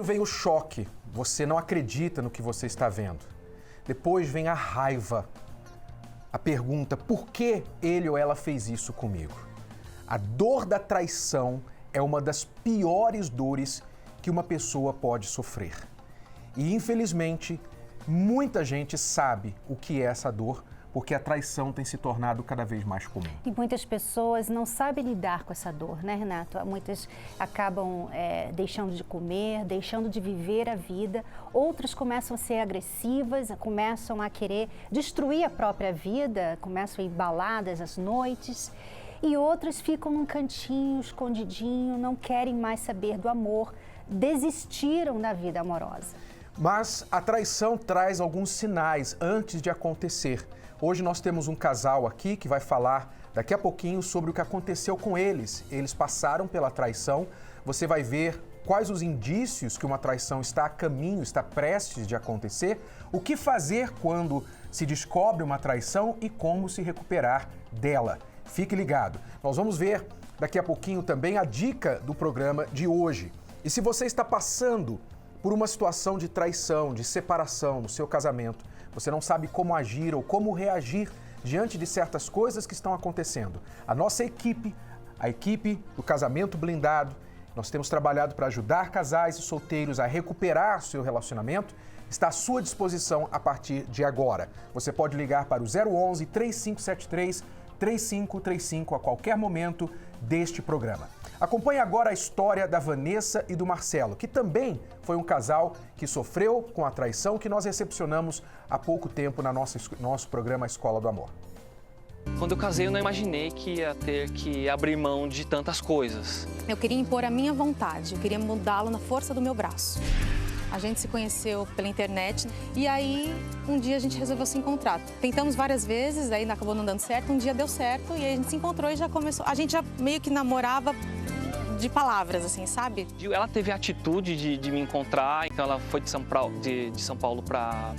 Primeiro vem o choque, você não acredita no que você está vendo. Depois vem a raiva, a pergunta, por que ele ou ela fez isso comigo? A dor da traição é uma das piores dores que uma pessoa pode sofrer. E, infelizmente, muita gente sabe o que é essa dor, porque a traição tem se tornado cada vez mais comum. E muitas pessoas não sabem lidar com essa dor, né, Renato? Muitas acabam deixando de comer, deixando de viver a vida. Outras começam a ser agressivas, começam a querer destruir a própria vida, começam a ir baladas às noites. E outras ficam num cantinho, escondidinho, não querem mais saber do amor, desistiram da vida amorosa. Mas a traição traz alguns sinais antes de acontecer. Hoje nós temos um casal aqui que vai falar daqui a pouquinho sobre o que aconteceu com eles. Eles passaram pela traição. Você vai ver quais os indícios que uma traição está a caminho, está prestes de acontecer, o que fazer quando se descobre uma traição e como se recuperar dela. Fique ligado. Nós vamos ver daqui a pouquinho também a dica do programa de hoje. E se você está passando por uma situação de traição, de separação no seu casamento, você não sabe como agir ou como reagir diante de certas coisas que estão acontecendo. A nossa equipe, a equipe do Casamento Blindado, nós temos trabalhado para ajudar casais e solteiros a recuperar seu relacionamento, está à sua disposição a partir de agora. Você pode ligar para o 011 3573 3535 a qualquer momento deste programa. Acompanhe agora a história da Vanessa e do Marcelo, que também foi um casal que sofreu com a traição que nós recepcionamos há pouco tempo na nosso programa Escola do Amor. Quando eu casei, eu não imaginei que ia ter que abrir mão de tantas coisas. Eu queria impor a minha vontade, eu queria mudá-lo na força do meu braço. A gente se conheceu pela internet e aí um dia a gente resolveu se encontrar. Tentamos várias vezes, aí acabou não dando certo, um dia deu certo e aí a gente se encontrou e já começou. A gente já meio que namorava de palavras, assim, sabe? Ela teve a atitude de me encontrar, então ela foi de São Paulo para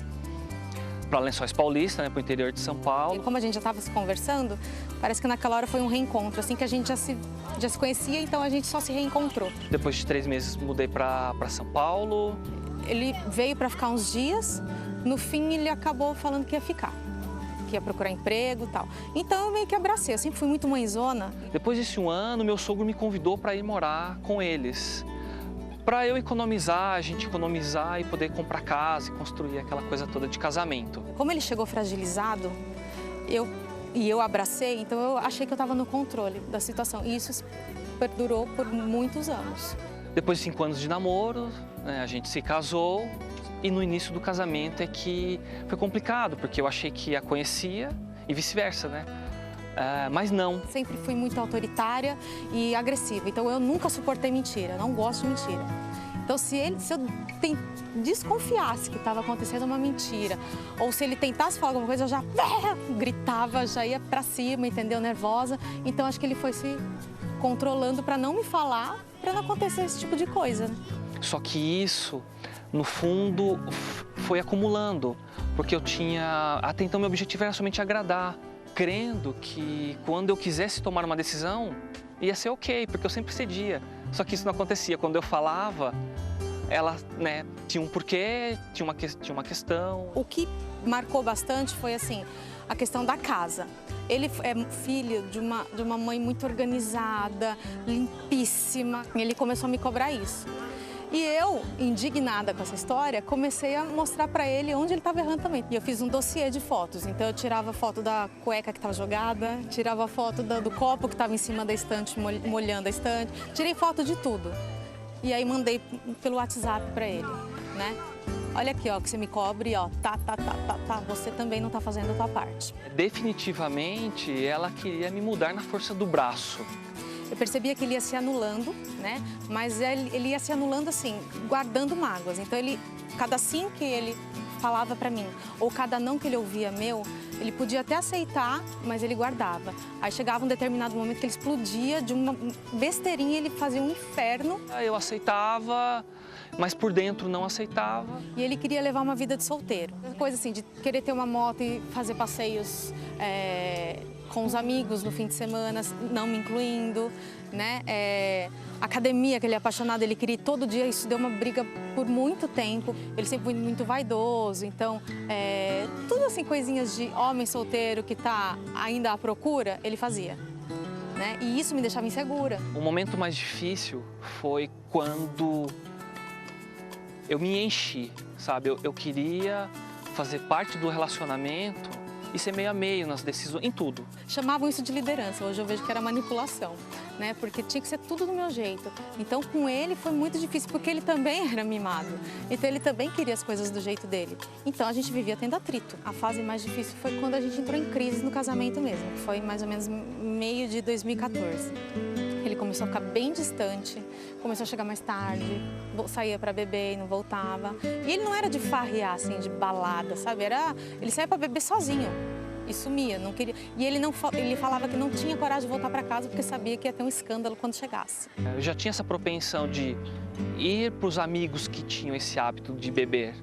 Lençóis Paulista, né, para o interior de São Paulo. E como a gente já estava se conversando, parece que naquela hora foi um reencontro, assim, que a gente já se conhecia, então a gente só se reencontrou. Depois de 3 meses mudei para São Paulo. Ele veio para ficar uns dias, no fim ele acabou falando que ia ficar, que ia procurar emprego e tal. Então eu meio que abracei, eu sempre fui muito mãezona. Depois desse 1 ano, meu sogro me convidou para ir morar com eles. Para eu economizar, a gente economizar e poder comprar casa e construir aquela coisa toda de casamento. Como ele chegou fragilizado, eu abracei, então eu achei que eu estava no controle da situação. E isso perdurou por muitos anos. Depois de 5 anos de namoro, né, a gente se casou e no início do casamento é que foi complicado, porque eu achei que a conhecia e vice-versa, né? Mas não. Sempre fui muito autoritária e agressiva, então eu nunca suportei mentira, não gosto de mentira. Então se eu desconfiasse que estava acontecendo uma mentira, ou se ele tentasse falar alguma coisa, eu já gritava, já ia pra cima, entendeu? Nervosa. Então acho que ele foi se controlando para não me falar, para não acontecer esse tipo de coisa. Só que isso, no fundo, foi acumulando, porque eu tinha... Até então meu objetivo era somente agradar, crendo que quando eu quisesse tomar uma decisão, ia ser ok, porque eu sempre cedia. Só que isso não acontecia. Quando eu falava, ela, né, tinha um porquê, tinha uma questão. O que marcou bastante foi, assim, a questão da casa. Ele é filho de uma mãe muito organizada, limpíssima. E ele começou a me cobrar isso. E eu, indignada com essa história, comecei a mostrar para ele onde ele estava errando também. E eu fiz um dossiê de fotos. Então eu tirava foto da cueca que estava jogada, tirava foto do copo que estava em cima da estante, molhando a estante. Tirei foto de tudo. E aí mandei pelo WhatsApp para ele, né? Olha aqui, ó, que você me cobre, ó, tá, você também não tá fazendo a tua parte. Definitivamente, ela queria me mudar na força do braço. Eu percebia que ele ia se anulando, né? Mas ele ia se anulando assim, guardando mágoas. Então cada sim que ele falava pra mim, ou cada não que ele ouvia meu, ele podia até aceitar, mas ele guardava. Aí chegava um determinado momento que ele explodia de uma besteirinha, ele fazia um inferno. Eu aceitava, mas por dentro não aceitava. E ele queria levar uma vida de solteiro. Coisa assim, de querer ter uma moto e fazer passeios com os amigos no fim de semana, não me incluindo, né? academia, que ele é apaixonado, ele queria ir todo dia, isso deu uma briga por muito tempo. Ele sempre foi muito vaidoso, então, tudo assim, coisinhas de homem solteiro que está ainda à procura, ele fazia. Né? E isso me deixava insegura. O momento mais difícil foi quando eu me enchi, sabe? Eu queria fazer parte do relacionamento e ser meio a meio nas decisões, em tudo. Chamavam isso de liderança, hoje eu vejo que era manipulação, né? Porque tinha que ser tudo do meu jeito. Então com ele foi muito difícil, porque ele também era mimado. Então ele também queria as coisas do jeito dele. Então a gente vivia tendo atrito. A fase mais difícil foi quando a gente entrou em crise no casamento mesmo, que foi mais ou menos meio de 2014. Ele começou a ficar bem distante, começou a chegar mais tarde, saía para beber e não voltava. E ele não era de farrear, assim, de balada, sabe? Ele saía para beber sozinho e sumia, não queria. E ele falava que não tinha coragem de voltar para casa porque sabia que ia ter um escândalo quando chegasse. Eu já tinha essa propensão de ir para os amigos que tinham esse hábito de beber,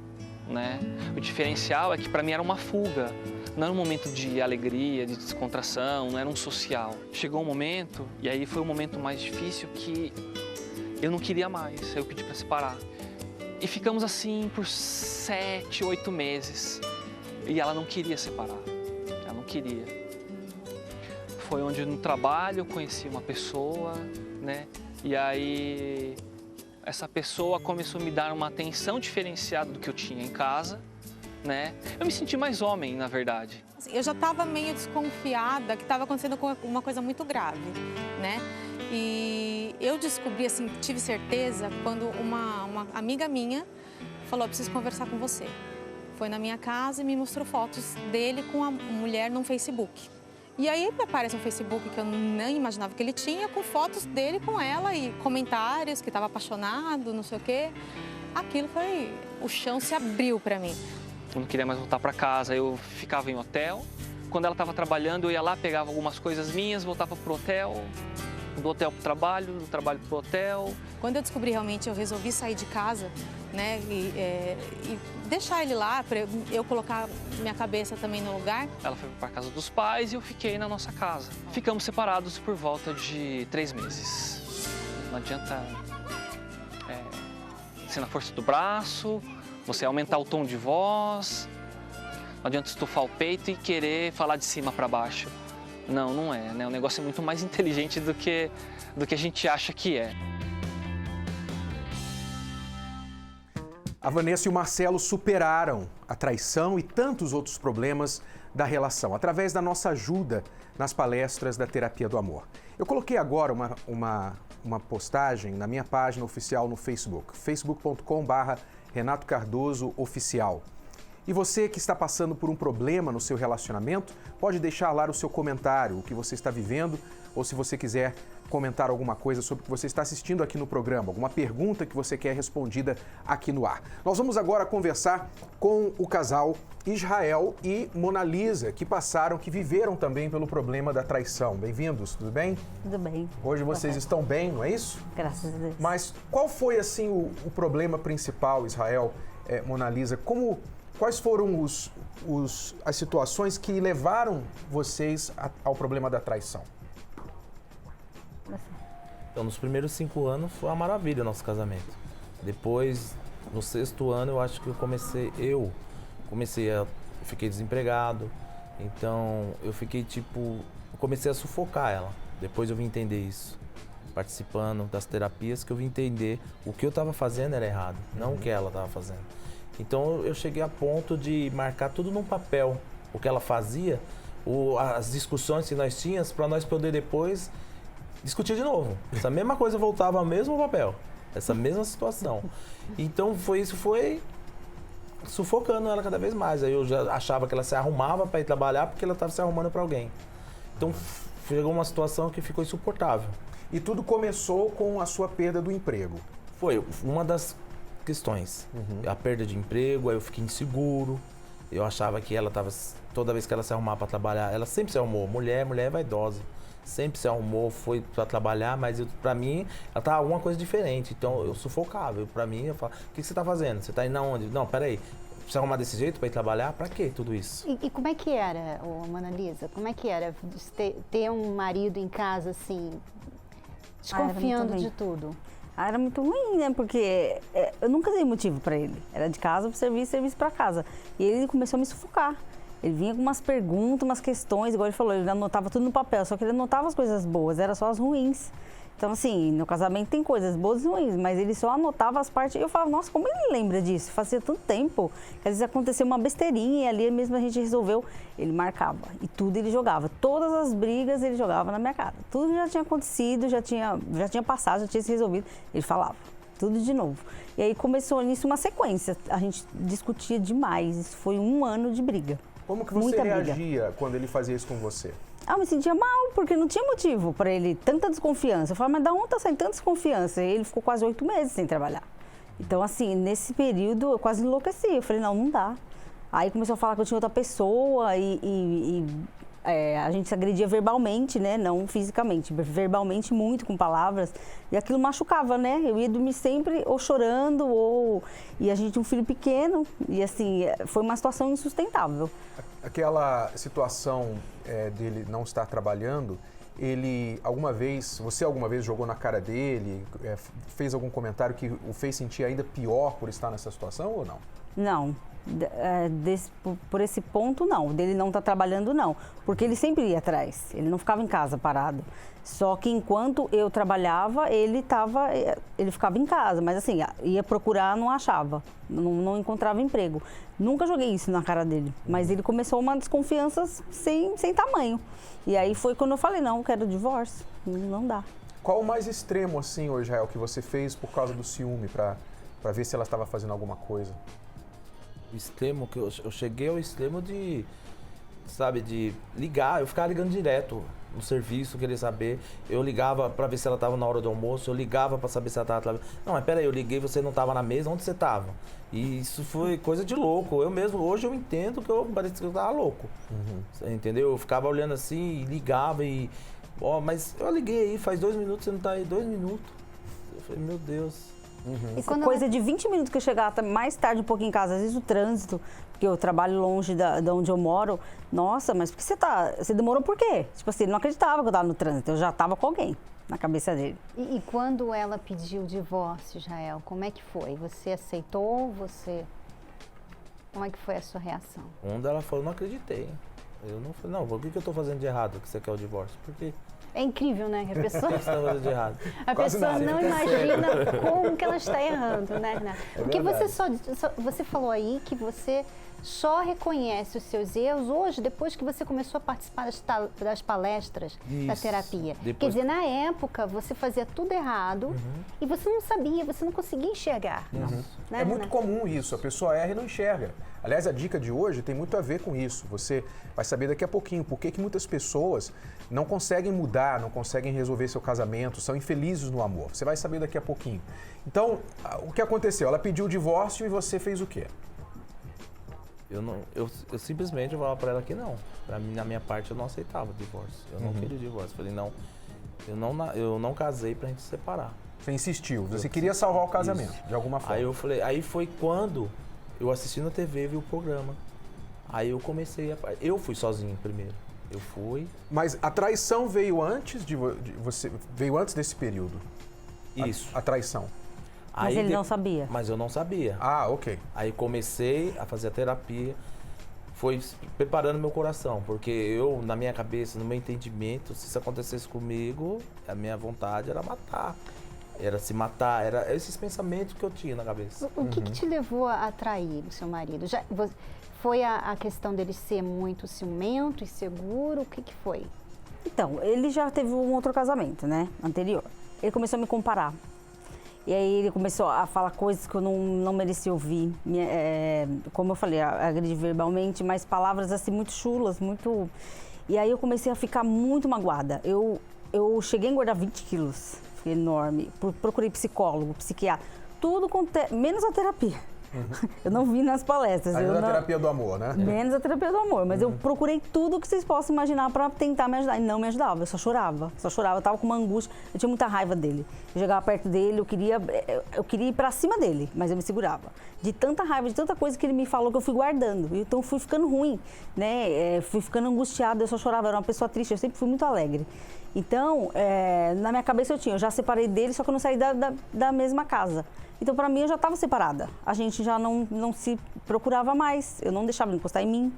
né? O diferencial é que para mim era uma fuga. Não era um momento de alegria, de descontração, não era um social. Chegou um momento, e aí foi o momento mais difícil, que eu não queria mais, eu pedi para separar. E ficamos assim por 7, 8 meses. E ela não queria separar, ela não queria. Foi onde no trabalho eu conheci uma pessoa, né? E aí essa pessoa começou a me dar uma atenção diferenciada do que eu tinha em casa. Né? Eu me senti mais homem, na verdade. Eu já estava meio desconfiada que estava acontecendo uma coisa muito grave, né? E eu descobri, assim, tive certeza quando uma amiga minha falou: eu preciso conversar com você. Foi na minha casa e me mostrou fotos dele com a mulher no Facebook. E aí me aparece um Facebook que eu nem imaginava que ele tinha, com fotos dele com ela e comentários que estava apaixonado, não sei o quê. Aquilo foi... o chão se abriu para mim. Eu não queria mais voltar para casa, eu ficava em hotel. Quando ela estava trabalhando, eu ia lá, pegava algumas coisas minhas, voltava pro hotel, do hotel pro trabalho, do trabalho pro hotel. Quando eu descobri realmente, eu resolvi sair de casa, né, e deixar ele lá, para eu colocar minha cabeça também no lugar. Ela foi para casa dos pais e eu fiquei na nossa casa. Ficamos separados por volta de 3 meses. Não adianta ser na força do braço, você aumentar o tom de voz, não adianta estufar o peito e querer falar de cima para baixo. Não, não é, né? O negócio é muito mais inteligente do que a gente acha que é. A Vanessa e o Marcelo superaram a traição e tantos outros problemas da relação, através da nossa ajuda nas palestras da Terapia do Amor. Eu coloquei agora uma postagem na minha página oficial no Facebook, facebook.com/Renato Cardoso Oficial. E você que está passando por um problema no seu relacionamento, pode deixar lá o seu comentário, o que você está vivendo, ou se você quiser comentar alguma coisa sobre o que você está assistindo aqui no programa, alguma pergunta que você quer respondida aqui no ar. Nós vamos agora conversar com o casal Israel e Mona Lisa, que viveram também pelo problema da traição. Bem-vindos, tudo bem? Tudo bem. Hoje vocês estão bem, não é isso? Graças a Deus. Mas qual foi, assim, o problema principal, Israel, Mona Lisa? Quais foram as situações que levaram vocês ao problema da traição? Então, nos primeiros 5 anos foi uma maravilha o nosso casamento. Depois, no 6º ano, eu acho que eu fiquei desempregado. Então, eu comecei a sufocar ela. Depois eu vim entender isso, participando das terapias, que eu vim entender o que eu estava fazendo era errado, não o que ela estava fazendo. Então, eu cheguei a ponto de marcar tudo num papel, o que ela fazia, as discussões que nós tínhamos, para nós poder depois discutir de novo. Essa mesma coisa voltava ao mesmo papel, essa mesma situação. Então foi sufocando ela cada vez mais. Aí eu já achava que ela se arrumava para ir trabalhar porque ela estava se arrumando para alguém. Então chegou uma situação que ficou insuportável. E tudo começou com a sua perda do emprego. Foi uma das questões. A perda de emprego, aí eu fiquei inseguro. Eu achava que ela estava, toda vez que ela se arrumava para trabalhar, ela sempre se arrumou. Mulher é vaidosa. Sempre se arrumou, foi para trabalhar, mas para mim ela tava alguma coisa diferente. Então eu sufocava. Para mim, eu falava: o que você tá fazendo? Você tá indo aonde? Não, peraí. Precisa arrumar desse jeito para ir trabalhar? Para quê tudo isso? E como é que era, Mona Lisa? Como é que era ter um marido em casa assim, Desconfiando ruim. de tudo. Era muito ruim, né? Porque eu nunca dei motivo para ele. Era de casa para serviço, serviço para casa. E ele começou a me sufocar. Ele vinha com umas perguntas, umas questões, igual ele falou, ele anotava tudo no papel, só que ele anotava as coisas boas, era só as ruins. Então, assim, no casamento tem coisas boas e ruins, mas ele só anotava as partes. E eu falava, nossa, como ele lembra disso? Fazia tanto tempo que às vezes aconteceu uma besteirinha e ali mesmo a gente resolveu. Ele marcava e tudo ele jogava. Todas as brigas ele jogava na minha cara. Tudo já tinha acontecido, já tinha passado, já tinha se resolvido. Ele falava, tudo de novo. E aí começou nisso uma sequência. A gente discutia demais. Isso foi 1 ano de briga. Como que você Muita reagia briga. quando ele fazia isso com você? Eu me sentia mal, porque não tinha motivo para ele, tanta desconfiança. Eu falava, mas da onde tá saindo tanta desconfiança? E ele ficou quase 8 meses sem trabalhar. Então, assim, nesse período eu quase enlouqueci. Eu falei, não dá. Aí começou a falar que eu tinha outra pessoa a gente se agredia verbalmente, né? Não fisicamente, verbalmente muito, com palavras. E aquilo machucava, né? Eu ia dormir sempre ou chorando, E a gente tinha um filho pequeno. E, assim, foi uma situação insustentável. Aquela situação dele não estar trabalhando, você alguma vez jogou na cara dele, fez algum comentário que o fez sentir ainda pior por estar nessa situação ou não? Não. Por esse ponto, não. Dele não estar trabalhando, não. Porque ele sempre ia atrás. Ele não ficava em casa parado. Só que enquanto eu trabalhava, ele ficava em casa. Mas assim, ia procurar, não achava. Não encontrava emprego. Nunca joguei isso na cara dele. Mas ele começou uma desconfiança sem tamanho. E aí foi quando eu falei, não, eu quero divórcio. Não dá. Qual o mais extremo, assim, ô Israel, que você fez por causa do ciúme, para ver se ela estava fazendo alguma coisa? O extremo, que eu cheguei ao extremo de ligar, eu ficava ligando direto no serviço, querer saber. Eu ligava para ver se ela estava na hora do almoço, eu ligava para saber se ela estava trabalhando. Não, mas peraí, eu liguei, você não estava na mesa, onde você estava? E isso foi coisa de louco. Eu mesmo, hoje eu entendo que parecia que eu estava louco. Entendeu? Eu ficava olhando assim, e ligava mas eu liguei aí, faz 2 minutos, você não está aí, 2 minutos. Eu falei, meu Deus. E coisa de 20 minutos que eu chegava mais tarde um pouquinho em casa, às vezes o trânsito, porque eu trabalho longe de onde eu moro. Nossa, mas por que você demorou por quê? Tipo assim, ele não acreditava que eu estava no trânsito, eu já estava com alguém na cabeça dele. E quando ela pediu o divórcio, Israel, como é que foi? Você aceitou? Como é que foi a sua reação? Quando ela falou, não acreditei. Eu não falei, não, o que eu estou fazendo de errado que você quer o divórcio? Por quê? É incrível, né? Que a pessoa, O que você está fazendo de errado? a pessoa não imagina como que ela está errando, né, Renato? Porque você falou aí que você só reconhece os seus erros hoje, depois que você começou a participar das palestras da terapia. Quer dizer, na época, você fazia tudo errado e você não sabia, você não conseguia enxergar. Né, É muito comum isso, a pessoa erra e não enxerga. Aliás, a dica de hoje tem muito a ver com isso. Você vai saber daqui a pouquinho por que muitas pessoas não conseguem mudar, não conseguem resolver seu casamento, são infelizes no amor. Você vai saber daqui a pouquinho. Então, o que aconteceu? Ela pediu o divórcio e você fez o quê? Eu simplesmente falava para ela que não. Na minha parte, eu não aceitava o divórcio. Eu não queria o divórcio. Falei, não, eu não casei pra gente se separar. Você insistiu, você queria salvar o casamento, de alguma forma. Aí eu falei, aí foi quando eu assisti na TV, vi o programa. Aí eu comecei eu fui sozinho primeiro. Eu fui. Mas a traição veio antes de você, veio antes desse período? Isso. A traição. Mas ele não sabia? Mas eu não sabia. Ah, ok. Aí comecei a fazer a terapia, foi preparando meu coração, porque eu, na minha cabeça, no meu entendimento, se isso acontecesse comigo, a minha vontade era matar. Era se matar, era esses pensamentos que eu tinha na cabeça. O que te levou a trair o seu marido? Foi a questão dele ser muito ciumento, inseguro? O que foi? Então, ele já teve um outro casamento, né, anterior. Ele começou a me comparar. E aí ele começou a falar coisas que eu não merecia ouvir. Como eu falei, agredir verbalmente, mas palavras assim muito chulas, muito... E aí eu comecei a ficar muito magoada. Eu cheguei a engordar 20 quilos, fiquei enorme. Procurei psicólogo, psiquiatra, tudo menos a terapia. Eu não vi nas palestras. Ainda a terapia do amor, né? Menos a terapia do amor. Mas eu procurei tudo que vocês possam imaginar para tentar me ajudar. E não me ajudava, eu só chorava. Eu tava com uma angústia, eu tinha muita raiva dele. Eu chegava perto dele, eu queria ir para cima dele, mas eu me segurava. De tanta raiva, de tanta coisa que ele me falou que eu fui guardando. Então fui ficando ruim, né? Fui ficando angustiada, eu só chorava. Eu era uma pessoa triste, eu sempre fui muito alegre. Então, na minha cabeça eu já separei dele, só que eu não saí da mesma casa. Então, para mim, eu já estava separada. A gente já não se procurava mais, eu não deixava ele encostar em mim.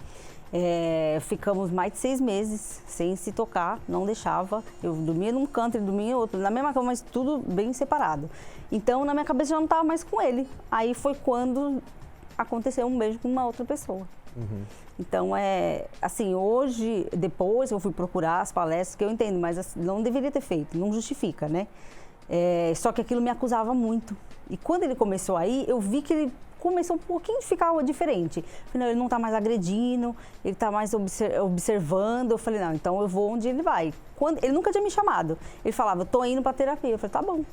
Ficamos mais de 6 meses sem se tocar, não deixava. Eu dormia num canto, ele dormia em outro, na mesma cama, mas tudo bem separado. Então, na minha cabeça, eu já não estava mais com ele. Aí foi quando aconteceu um beijo com uma outra pessoa. Então, assim, hoje, depois eu fui procurar as palestras, que eu entendo, mas assim, não deveria ter feito, não justifica, né? Só que aquilo me acusava muito. E quando ele começou aí, eu vi que ele começou um pouquinho a ficar diferente. Falei, não, ele não está mais agredindo, ele está mais observando. Eu falei, não, então eu vou onde ele vai. Ele nunca tinha me chamado. Ele falava, tô indo para terapia. Eu falei, tá bom.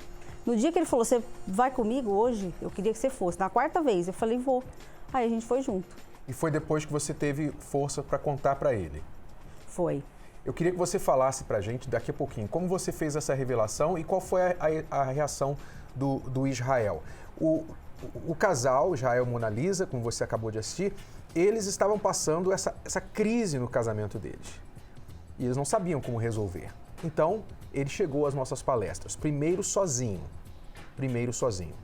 No dia que ele falou, você vai comigo hoje? Eu queria que você fosse. Na 4ª vez, eu falei, vou. Aí a gente foi junto. E foi depois que você teve força para contar para ele? Foi. Eu queria que você falasse pra gente daqui a pouquinho como você fez essa revelação e qual foi a reação do Israel. O casal, Israel e Mona Lisa, como você acabou de assistir, eles estavam passando essa crise no casamento deles. E eles não sabiam como resolver. Então, ele chegou às nossas palestras, primeiro sozinho.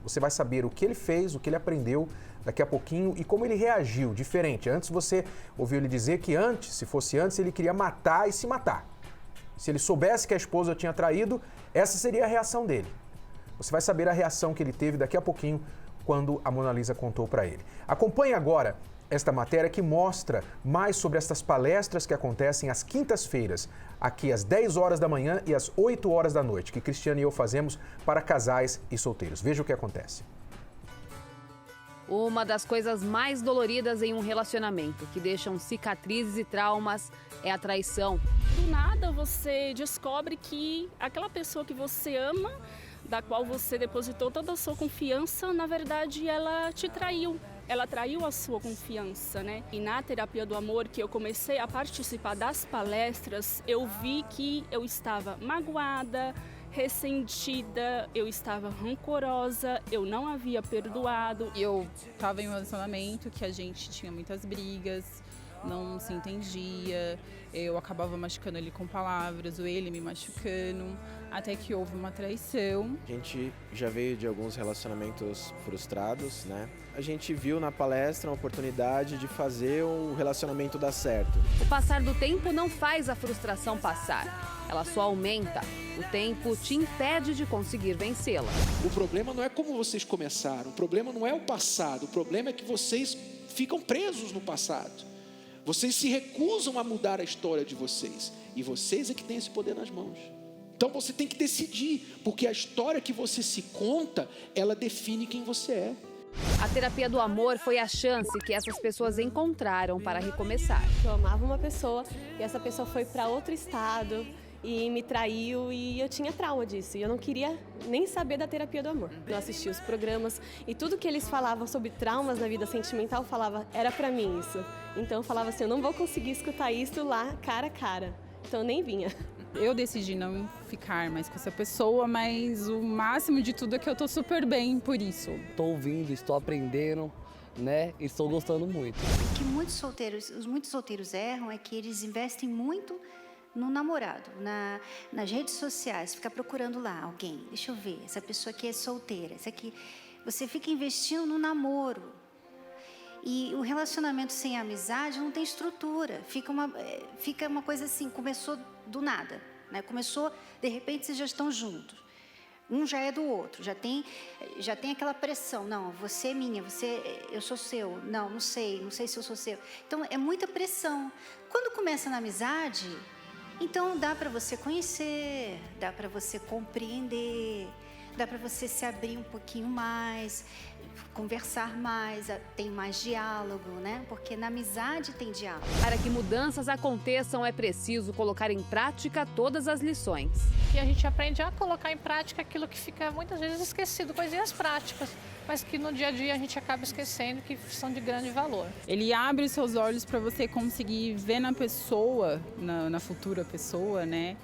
Você vai saber o que ele fez, o que ele aprendeu daqui a pouquinho e como ele reagiu, diferente. Antes você ouviu ele dizer que se fosse antes, ele queria matar e se matar. Se ele soubesse que a esposa tinha traído, essa seria a reação dele. Você vai saber a reação que ele teve daqui a pouquinho quando a Mona Lisa contou para ele. Acompanhe agora esta matéria que mostra mais sobre estas palestras que acontecem às quintas-feiras, aqui às 10 horas da manhã e às 8 horas da noite, que Cristiane e eu fazemos para casais e solteiros. Veja o que acontece. Uma das coisas mais doloridas em um relacionamento, que deixam cicatrizes e traumas, é a traição. Do nada você descobre que aquela pessoa que você ama, da qual você depositou toda a sua confiança, na verdade ela te traiu. Ela traiu a sua confiança, né? E na terapia do amor, que eu comecei a participar das palestras, eu vi que eu estava magoada, ressentida, eu estava rancorosa, eu não havia perdoado. Eu estava em um relacionamento que a gente tinha muitas brigas, não se entendia, eu acabava machucando ele com palavras, ou ele me machucando, até que houve uma traição. A gente já veio de alguns relacionamentos frustrados, né? A gente viu na palestra uma oportunidade de fazer o relacionamento dar certo. O passar do tempo não faz a frustração passar, ela só aumenta. O tempo te impede de conseguir vencê-la. O problema não é como vocês começaram, o problema não é o passado, o problema é que vocês ficam presos no passado. Vocês se recusam a mudar a história de vocês. E vocês é que têm esse poder nas mãos. Então você tem que decidir, porque a história que você se conta, ela define quem você é. A terapia do amor foi a chance que essas pessoas encontraram para recomeçar. Eu amava uma pessoa e essa pessoa foi para outro estado e me traiu e eu tinha trauma disso. E eu não queria nem saber da terapia do amor. Eu assistia os programas e tudo que eles falavam sobre traumas na vida sentimental, eu falava, era para mim isso. Então eu falava assim, eu não vou conseguir escutar isso lá cara a cara. Então eu nem vinha. Eu decidi não ficar mais com essa pessoa, mas o máximo de tudo é que eu tô super bem por isso. Estou ouvindo, estou aprendendo, né? E estou gostando muito. O que muitos solteiros erram é que eles investem muito no namorado, nas redes sociais, fica procurando lá alguém. Deixa eu ver, essa pessoa aqui é solteira, essa aqui. Você fica investindo no namoro. E o relacionamento sem amizade não tem estrutura, fica uma coisa assim, começou do nada, né? Começou, de repente vocês já estão juntos, um já é do outro, já tem aquela pressão, não, você é minha, eu sou seu, não sei se eu sou seu, então é muita pressão. Quando começa na amizade, então dá para você conhecer, dá para você compreender, dá para você se abrir um pouquinho mais, conversar mais, tem mais diálogo, né? Porque na amizade tem diálogo. Para que mudanças aconteçam, é preciso colocar em prática todas as lições. E a gente aprende a colocar em prática aquilo que fica muitas vezes esquecido, coisinhas práticas. mas que no dia a dia a gente acaba esquecendo que são de grande valor. Ele abre seus olhos para você conseguir ver na pessoa, na futura pessoa, né,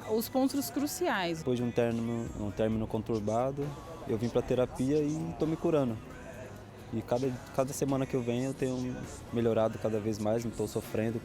os pontos cruciais. Depois de um término conturbado, eu vim para terapia e estou me curando. E cada semana que eu venho eu tenho melhorado cada vez mais, não estou sofrendo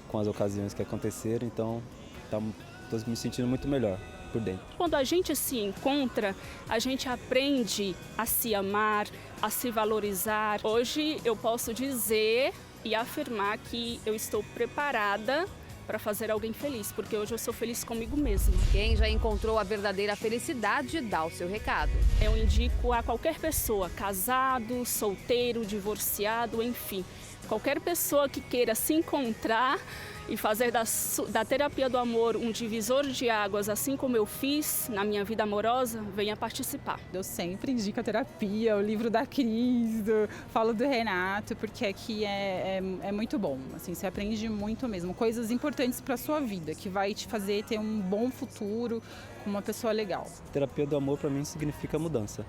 com as ocasiões que aconteceram, então estou me sentindo muito melhor por dentro. Quando a gente se encontra, a gente aprende a se amar, a se valorizar. Hoje eu posso dizer e afirmar que eu estou preparada para fazer alguém feliz, porque hoje eu sou feliz comigo mesma. Quem já encontrou a verdadeira felicidade, dá o seu recado. Eu indico a qualquer pessoa, casado, solteiro, divorciado, enfim. Qualquer pessoa que queira se encontrar e fazer da terapia do amor um divisor de águas, assim como eu fiz na minha vida amorosa, venha participar. Eu sempre indico a terapia, o livro da Cris, falo do Renato, porque aqui é muito bom. Assim, você aprende muito mesmo, coisas importantes para a sua vida, que vai te fazer ter um bom futuro com uma pessoa legal. Terapia do amor para mim significa mudança,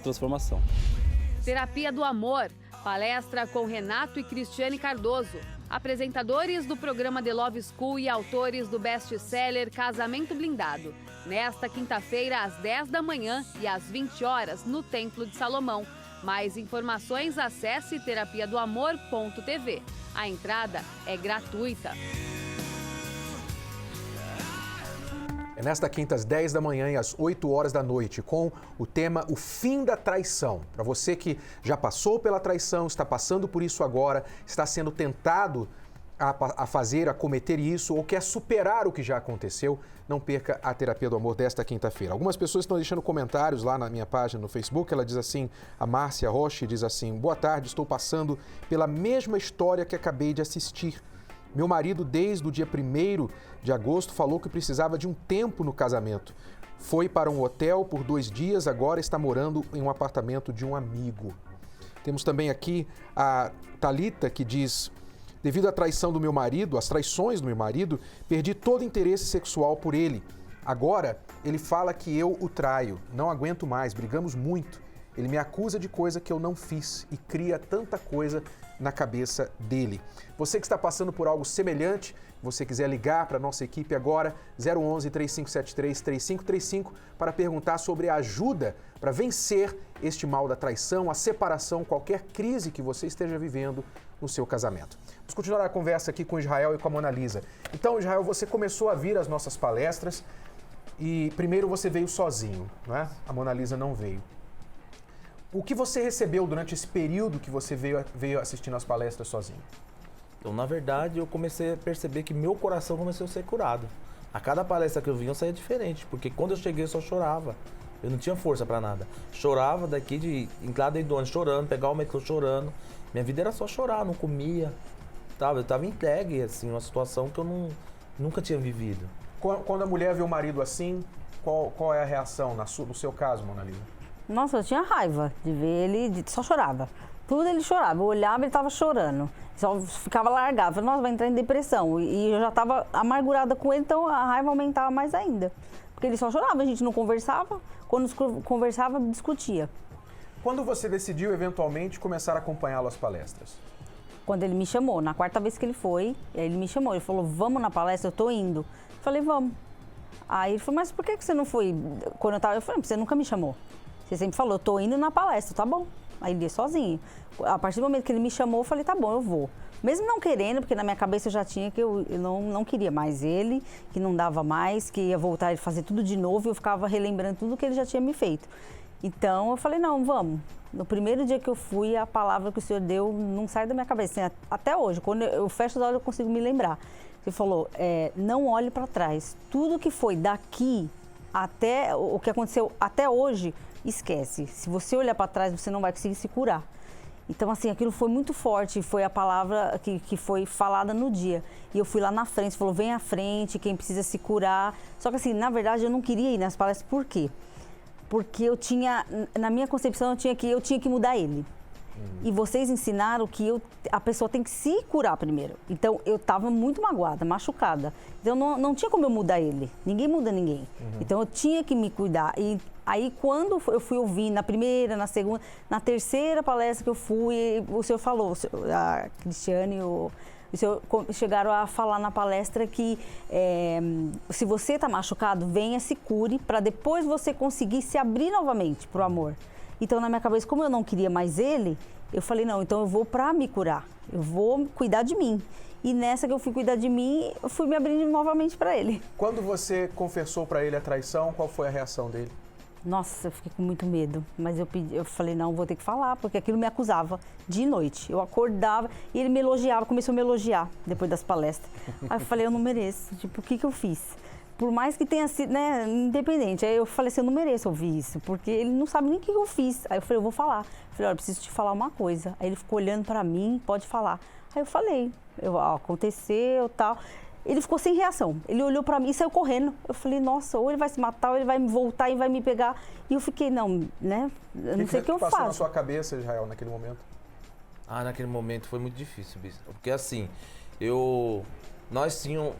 transformação. Terapia do Amor, palestra com Renato e Cristiane Cardoso, apresentadores do programa The Love School e autores do best-seller Casamento Blindado. Nesta quinta-feira, às 10 da manhã e às 20 horas, no Templo de Salomão. Mais informações, acesse terapiadoamor.tv. A entrada é gratuita. É nesta quinta, às 10 da manhã e às 8 horas da noite, com o tema O Fim da Traição. Para você que já passou pela traição, está passando por isso agora, está sendo tentado a cometer isso ou quer superar o que já aconteceu, não perca a Terapia do Amor desta quinta-feira. Algumas pessoas estão deixando comentários lá na minha página no Facebook. Ela diz assim, a Márcia Roche diz assim: boa tarde, estou passando pela mesma história que acabei de assistir. Meu marido, desde o dia 1º de agosto, falou que precisava de um tempo no casamento. Foi para um hotel por 2 dias, agora está morando em um apartamento de um amigo. Temos também aqui a Thalita, que diz: devido à traição do meu marido, às traições do meu marido, perdi todo interesse sexual por ele. Agora, ele fala que eu o traio. Não aguento mais, brigamos muito. Ele me acusa de coisa que eu não fiz e cria tanta coisa na cabeça dele. Você que está passando por algo semelhante, você quiser ligar para a nossa equipe agora, 011-3573-3535, para perguntar sobre a ajuda para vencer este mal da traição, a separação, qualquer crise que você esteja vivendo no seu casamento. Vamos continuar a conversa aqui com o Israel e com a Mona Lisa. Então, Israel, você começou a vir às nossas palestras e primeiro você veio sozinho, não é? A Mona Lisa não veio. O que você recebeu durante esse período que você veio assistindo às palestras sozinho? Então, na verdade, eu comecei a perceber que meu coração começou a ser curado. A cada palestra que eu vinha, eu saía diferente, porque quando eu cheguei, eu só chorava. Eu não tinha força pra nada. Chorava daqui de entrar dentro do ônibus chorando, pegar o metrô chorando. Minha vida era só chorar, não comia. Eu tava entregue, assim, uma situação que eu nunca tinha vivido. Quando a mulher vê o marido assim, qual é a reação no seu caso, Mona Lisa? Nossa, eu tinha raiva de ver ele, só chorava. Tudo ele chorava, eu olhava e ele tava chorando. Só ficava largado, falei, nossa, vai entrar em depressão. E eu já tava amargurada com ele, então a raiva aumentava mais ainda. Porque ele só chorava, a gente não conversava, quando conversava, discutia. Quando você decidiu, eventualmente, começar a acompanhá-lo às palestras? Quando ele me chamou, na 4ª vez que ele foi, ele me chamou, ele falou, vamos na palestra, eu tô indo. Eu falei, vamos. Aí ele falou, mas por que você não foi quando eu tava? Eu falei, você nunca me chamou. Você sempre falou, eu tô indo na palestra, tá bom. Aí ele ia sozinho. A partir do momento que ele me chamou, eu falei, tá bom, eu vou. Mesmo não querendo, porque na minha cabeça eu já tinha que eu não queria mais ele, que não dava mais, que ia voltar a fazer tudo de novo, e eu ficava relembrando tudo que ele já tinha me feito. Então eu falei, não, vamos. No primeiro dia que eu fui, a palavra que o Senhor deu não sai da minha cabeça. Até hoje, quando eu fecho os olhos, eu consigo me lembrar. Ele falou, não olhe para trás. Tudo que foi daqui até o que aconteceu até hoje, esquece. Se você olhar para trás, você não vai conseguir se curar. Então, assim, aquilo foi muito forte, foi a palavra que foi falada no dia. E eu fui lá na frente, falou, vem à frente, quem precisa se curar. Só que, assim, na verdade, eu não queria ir nas palestras, por quê? Porque eu tinha, na minha concepção, eu tinha que mudar ele. E vocês ensinaram que a pessoa tem que se curar primeiro. Então, eu estava muito magoada, machucada. Então, não tinha como eu mudar ele. Ninguém muda ninguém. Então, eu tinha que me cuidar. E aí, quando eu fui ouvir, na primeira, na segunda, na terceira palestra que eu fui, o senhor falou, a Cristiane e o senhor chegaram a falar na palestra que se você está machucado, venha, se cure, para depois você conseguir se abrir novamente para o amor. Então, na minha cabeça, como eu não queria mais ele, eu falei, não, então eu vou para me curar, eu vou cuidar de mim. E nessa que eu fui cuidar de mim, eu fui me abrindo novamente para ele. Quando você confessou para ele a traição, qual foi a reação dele? Nossa, eu fiquei com muito medo, mas eu falei, não, vou ter que falar, porque aquilo me acusava dia e noite. Eu acordava e ele me elogiava, começou a me elogiar depois das palestras. Aí eu falei, eu não mereço, tipo, o que eu fiz? Por mais que tenha sido, né, independente. Aí eu falei assim, eu não mereço ouvir isso, porque ele não sabe nem o que eu fiz. Aí eu falei, eu vou falar. Eu falei, olha, eu preciso te falar uma coisa. Aí ele ficou olhando pra mim, pode falar. Aí eu falei, aconteceu, tal. Ele ficou sem reação. Ele olhou pra mim e saiu correndo. Eu falei, nossa, ou ele vai se matar, ou ele vai me voltar e vai me pegar. E eu fiquei, não, né, eu não sei o que eu faço. O que passou na sua cabeça, Israel, naquele momento? Naquele momento foi muito difícil, Bispo. Porque assim, nós tínhamos...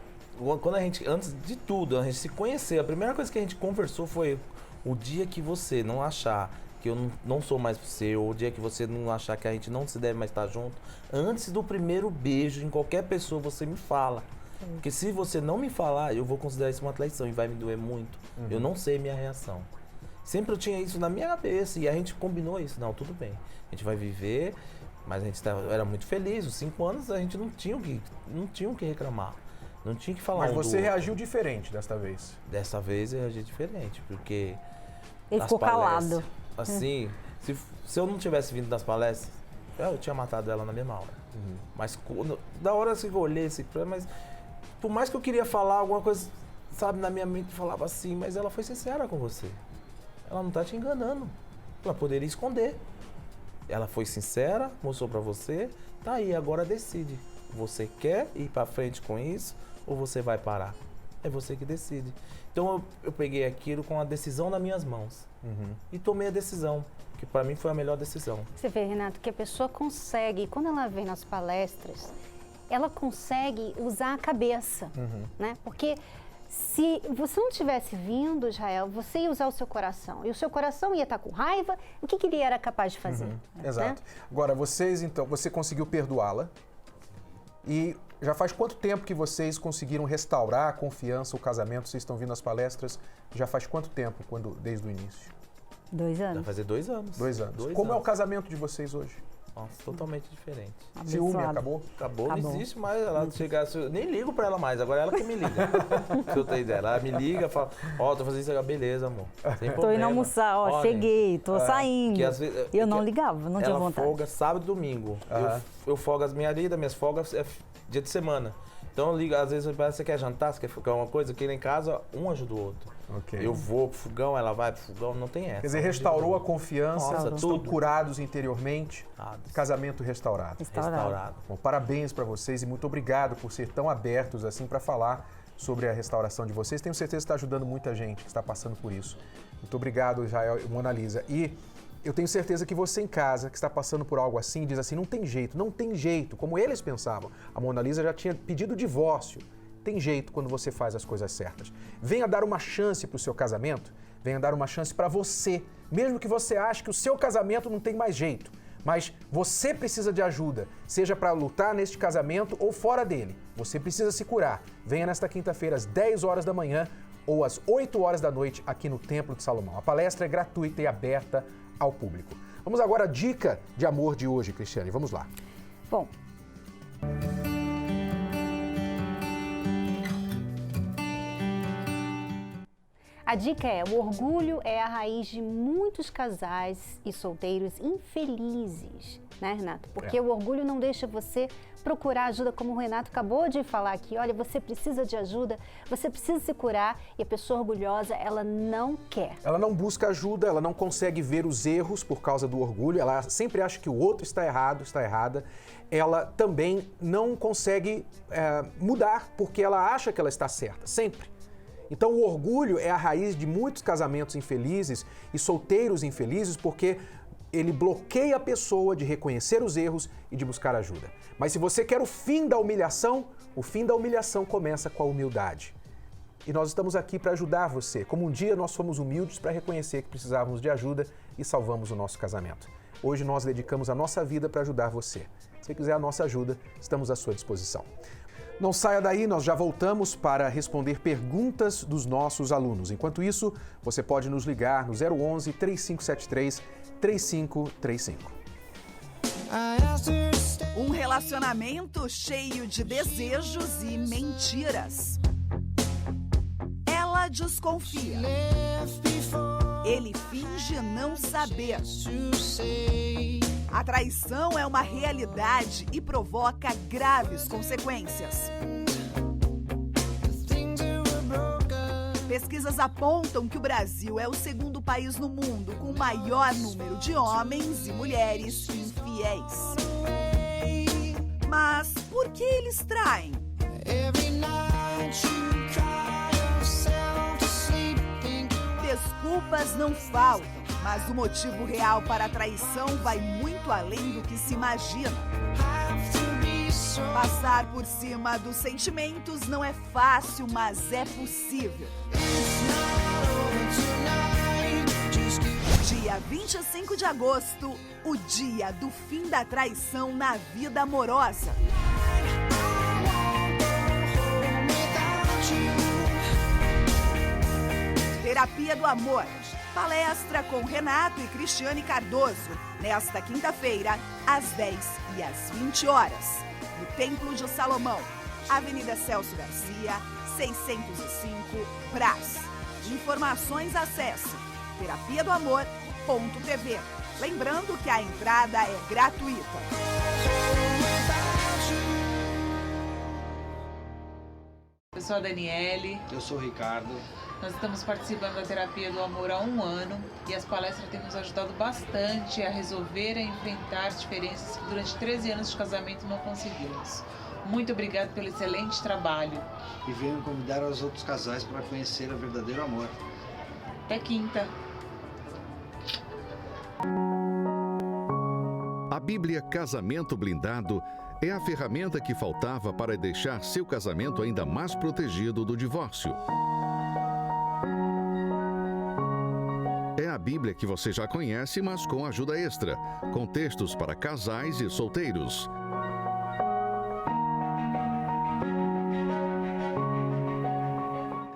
Quando a gente, antes de tudo, a gente se conhecer, a primeira coisa que a gente conversou foi o dia que você não achar que eu não sou mais você, ou o dia que você não achar que a gente não se deve mais estar junto, antes do primeiro beijo em qualquer pessoa, você me fala. Porque se você não me falar, eu vou considerar isso uma traição e vai me doer muito. Eu não sei minha reação. Sempre eu tinha isso na minha cabeça e a gente combinou isso. Não, tudo bem, a gente vai viver, mas a gente era muito feliz. Os 5 anos a gente não tinha o que reclamar. Não tinha que falar. Mas você reagiu diferente desta vez? Dessa vez eu reagi diferente, porque... Ele ficou calado. Assim, se eu não tivesse vindo das palestras, eu tinha matado ela na mesma hora. Mas da hora assim, que eu olhei, assim, mas por mais que eu queria falar alguma coisa, sabe, na minha mente falava assim, mas ela foi sincera com você. Ela não tá te enganando. Ela poderia esconder. Ela foi sincera, mostrou pra você, tá aí, agora decide. Você quer ir pra frente com isso ou você vai parar? É você que decide. Então eu peguei aquilo com a decisão nas minhas mãos. E tomei a decisão, que para mim foi a melhor decisão. Você vê, Renato, que a pessoa consegue, quando ela vem nas palestras, ela consegue usar a cabeça, né? Porque se você não tivesse vindo, Israel, você ia usar o seu coração. E o seu coração ia estar com raiva. O que ele era capaz de fazer? Exato. Né? Agora, você conseguiu perdoá-la. E já faz quanto tempo que vocês conseguiram restaurar a confiança, o casamento? Vocês estão vindo às palestras, já faz quanto tempo, desde o início? 2 anos. Vai fazer 2 anos. 2 anos. Como é o casamento de vocês hoje? Nossa, totalmente diferente. Ciúme acabou? Acabou, não existe mais. Ela chegasse, eu nem ligo pra ela mais, agora é ela que me liga. Se eu tenho ideia, ela me liga, fala, tô fazendo isso agora, beleza, amor. Sem tô indo almoçar, cheguei, tô saindo. Às vezes, eu não ligava, não tinha vontade. Ela folga sábado e domingo. Eu folgo as minhas folgas é dia de semana. Então eu ligo, às vezes você quer jantar, você quer fogar uma coisa, que lá em casa, um ajuda o outro. Eu vou pro fogão, ela vai pro fogão, não tem essa. Quer dizer, restaurou a confiança, estão tudo. curados interiormente, casamento restaurado. Bom, parabéns para vocês e muito obrigado por ser tão abertos assim para falar sobre a restauração de vocês. Tenho certeza que está ajudando muita gente que está passando por isso. Muito obrigado, Israel e Mona Lisa. E eu tenho certeza que você em casa, que está passando por algo assim, diz assim, não tem jeito, como eles pensavam. A Mona Lisa já tinha pedido divórcio. Tem jeito quando você faz as coisas certas. Venha dar uma chance para o seu casamento, venha dar uma chance para você, mesmo que você ache que o seu casamento não tem mais jeito. Mas você precisa de ajuda, seja para lutar neste casamento ou fora dele. Você precisa se curar. Venha nesta quinta-feira às 10 horas da manhã ou às 8 horas da noite aqui no Templo de Salomão. A palestra é gratuita e aberta ao público. Vamos agora à dica de amor de hoje, Cristiane. Vamos lá. Bom, a dica é, o orgulho é a raiz de muitos casais e solteiros infelizes, né, Renato? Porque o orgulho não deixa você procurar ajuda, como o Renato acabou de falar aqui. Olha, você precisa de ajuda, você precisa se curar e a pessoa orgulhosa, ela não quer. Ela não busca ajuda, ela não consegue ver os erros por causa do orgulho, ela sempre acha que o outro está errado, está errada. Ela também não consegue mudar porque ela acha que ela está certa, sempre. Então o orgulho é a raiz de muitos casamentos infelizes e solteiros infelizes porque ele bloqueia a pessoa de reconhecer os erros e de buscar ajuda. Mas se você quer o fim da humilhação começa com a humildade. E nós estamos aqui para ajudar você, como um dia nós fomos humildes para reconhecer que precisávamos de ajuda e salvamos o nosso casamento. Hoje nós dedicamos a nossa vida para ajudar você. Se você quiser a nossa ajuda, estamos à sua disposição. Não saia daí, nós já voltamos para responder perguntas dos nossos alunos. Enquanto isso, você pode nos ligar no 011 3573 3535. Um relacionamento cheio de desejos e mentiras. Ela desconfia. Ele finge não saber. A traição é uma realidade e provoca graves consequências. Pesquisas apontam que o Brasil é o segundo país no mundo com o maior número de homens e mulheres infiéis. Mas por que eles traem? Desculpas não faltam, mas o motivo real para a traição vai muito além do que se imagina. Passar por cima dos sentimentos não é fácil, mas é possível. Dia 25 de agosto, o dia do fim da traição na vida amorosa. Terapia do Amor. Palestra com Renato e Cristiane Cardoso, nesta quinta-feira, às 10 e às 20 horas, no Templo de Salomão, Avenida Celso Garcia, 605, Brás. Informações, acesse terapiadoamor.tv. Lembrando que a entrada é gratuita. Eu sou a Daniele. Eu sou o Ricardo. Nós estamos participando da Terapia do Amor há 1 ano e as palestras têm nos ajudado bastante a resolver e enfrentar as diferenças que durante 13 anos de casamento não conseguimos. Muito obrigada pelo excelente trabalho. E venho convidar os outros casais para conhecer o verdadeiro amor. Até quinta. A Bíblia Casamento Blindado é a ferramenta que faltava para deixar seu casamento ainda mais protegido do divórcio. É a Bíblia que você já conhece, mas com ajuda extra, com textos para casais e solteiros.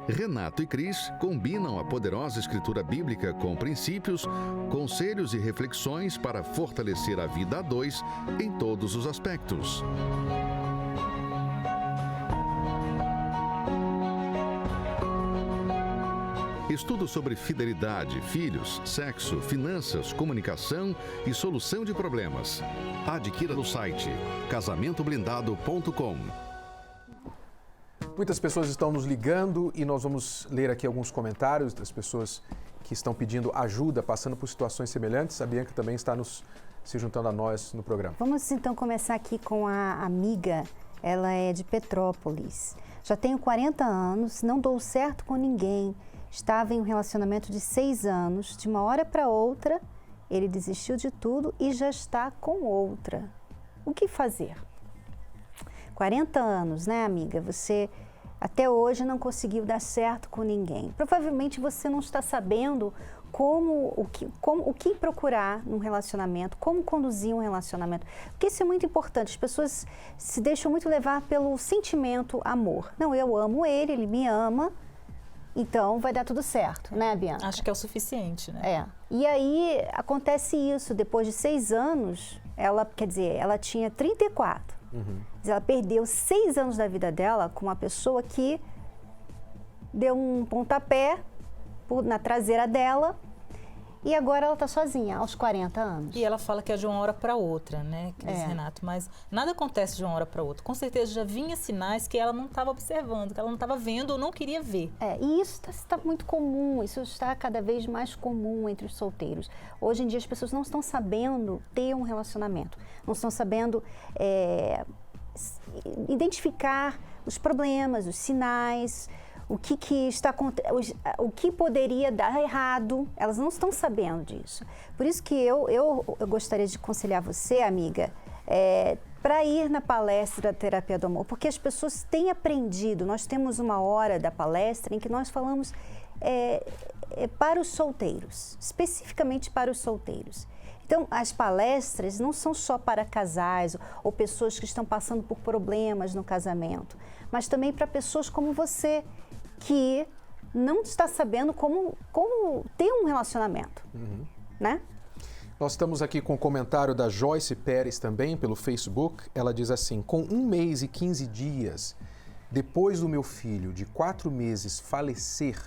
Renato e Cris combinam a poderosa escritura bíblica com princípios, conselhos e reflexões para fortalecer a vida a dois em todos os aspectos. Estudo sobre fidelidade, filhos, sexo, finanças, comunicação e solução de problemas. Adquira no site casamentoblindado.com. Muitas pessoas estão nos ligando e nós vamos ler aqui alguns comentários das pessoas que estão pedindo ajuda, passando por situações semelhantes. A Bianca também está se juntando a nós no programa. Vamos então começar aqui com a amiga. Ela é de Petrópolis. Já tenho 40 anos, não dou certo com ninguém. Estava em um relacionamento de 6 anos. De uma hora para outra, ele desistiu de tudo e já está com outra. O que fazer? 40 anos, né, amiga? Você até hoje não conseguiu dar certo com ninguém. Provavelmente você não está sabendo o que procurar num relacionamento, como conduzir um relacionamento. Porque isso é muito importante. As pessoas se deixam muito levar pelo sentimento amor. Não, eu amo ele, ele me ama, então vai dar tudo certo, né, Bianca? Acho que é o suficiente, né? É. E aí acontece isso, depois de 6 anos, ela tinha 34. Ela perdeu 6 anos da vida dela com uma pessoa que deu um pontapé na traseira dela e agora ela está sozinha, aos 40 anos. E ela fala que é de uma hora para outra, né, Cris, Renato? Mas nada acontece de uma hora para outra. Com certeza já vinha sinais que ela não estava observando, que ela não estava vendo ou não queria ver. E isso está muito comum, isso está cada vez mais comum entre os solteiros. Hoje em dia as pessoas não estão sabendo ter um relacionamento, não estão sabendo identificar os problemas, os sinais, o que poderia dar errado. Elas não estão sabendo disso. Por isso que eu gostaria de aconselhar você, amiga, para ir na palestra da Terapia do Amor, porque as pessoas têm aprendido. Nós temos uma hora da palestra em que nós falamos para os solteiros, especificamente para os solteiros. Então, as palestras não são só para casais ou pessoas que estão passando por problemas no casamento, mas também para pessoas como você, que não está sabendo como ter um relacionamento, né? Nós estamos aqui com o comentário da Joyce Pérez também, pelo Facebook. Ela diz assim: com 1 mês e 15 dias, depois do meu filho de 4 meses falecer,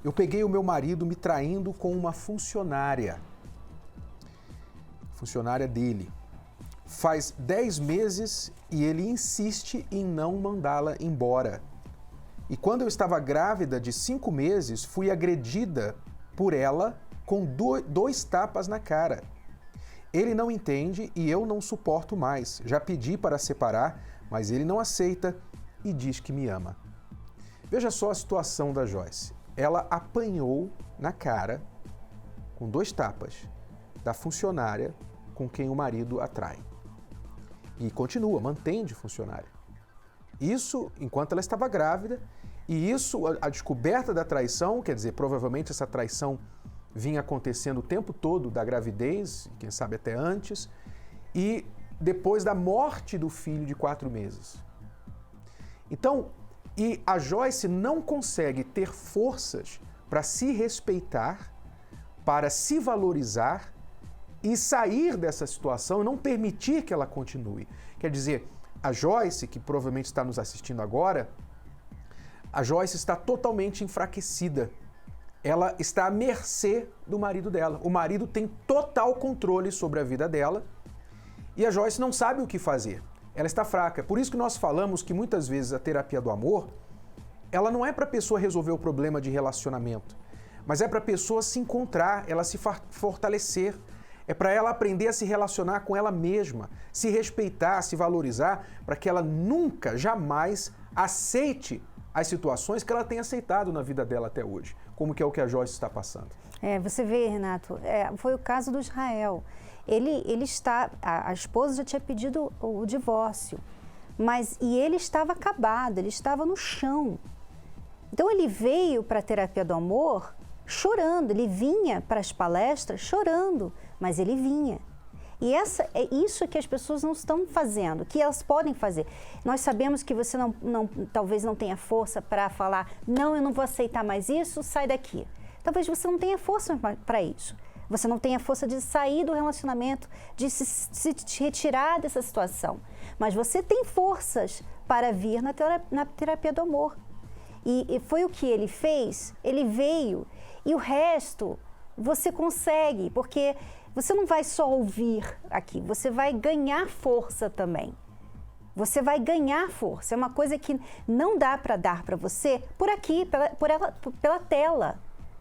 eu peguei o meu marido me traindo com uma funcionária dele. Faz 10 meses e ele insiste em não mandá-la embora. E quando eu estava grávida de 5 meses, fui agredida por ela com 2 tapas na cara. Ele não entende e eu não suporto mais. Já pedi para separar, mas ele não aceita e diz que me ama. Veja só a situação da Joyce. Ela apanhou na cara, com 2 tapas, da funcionária com quem o marido atrai. E continua, mantém de funcionária. Isso enquanto ela estava grávida, e isso, a descoberta da traição, quer dizer, provavelmente essa traição vinha acontecendo o tempo todo da gravidez, quem sabe até antes, e depois da morte do filho de 4 meses. Então, e a Joyce não consegue ter forças para se respeitar, para se valorizar e sair dessa situação e não permitir que ela continue. Quer dizer, a Joyce, que provavelmente está nos assistindo agora, a Joyce está totalmente enfraquecida. Ela está à mercê do marido dela. O marido tem total controle sobre a vida dela e a Joyce não sabe o que fazer. Ela está fraca. Por isso que nós falamos que muitas vezes a terapia do amor, ela não é para a pessoa resolver o problema de relacionamento, mas é para a pessoa se encontrar, ela se fortalecer. É para ela aprender a se relacionar com ela mesma, se respeitar, se valorizar, para que ela nunca, jamais aceite as situações que ela tem aceitado na vida dela até hoje, como que é o que a Joyce está passando. Você vê, Renato, foi o caso do Israel. A esposa já tinha pedido o divórcio, e ele estava acabado, ele estava no chão. Então ele veio para a terapia do amor chorando, ele vinha para as palestras chorando, mas ele vinha. E é isso que as pessoas não estão fazendo, que elas podem fazer. Nós sabemos que você talvez não tenha força para falar, não, eu não vou aceitar mais isso, sai daqui. Talvez você não tenha força para isso. Você não tenha força de sair do relacionamento, de se retirar dessa situação. Mas você tem forças para vir na terapia do amor. E foi o que ele fez, ele veio. E o resto você consegue, porque você não vai só ouvir aqui, você vai ganhar força também. Você vai ganhar força. É uma coisa que não dá para dar para você por aqui, pela tela.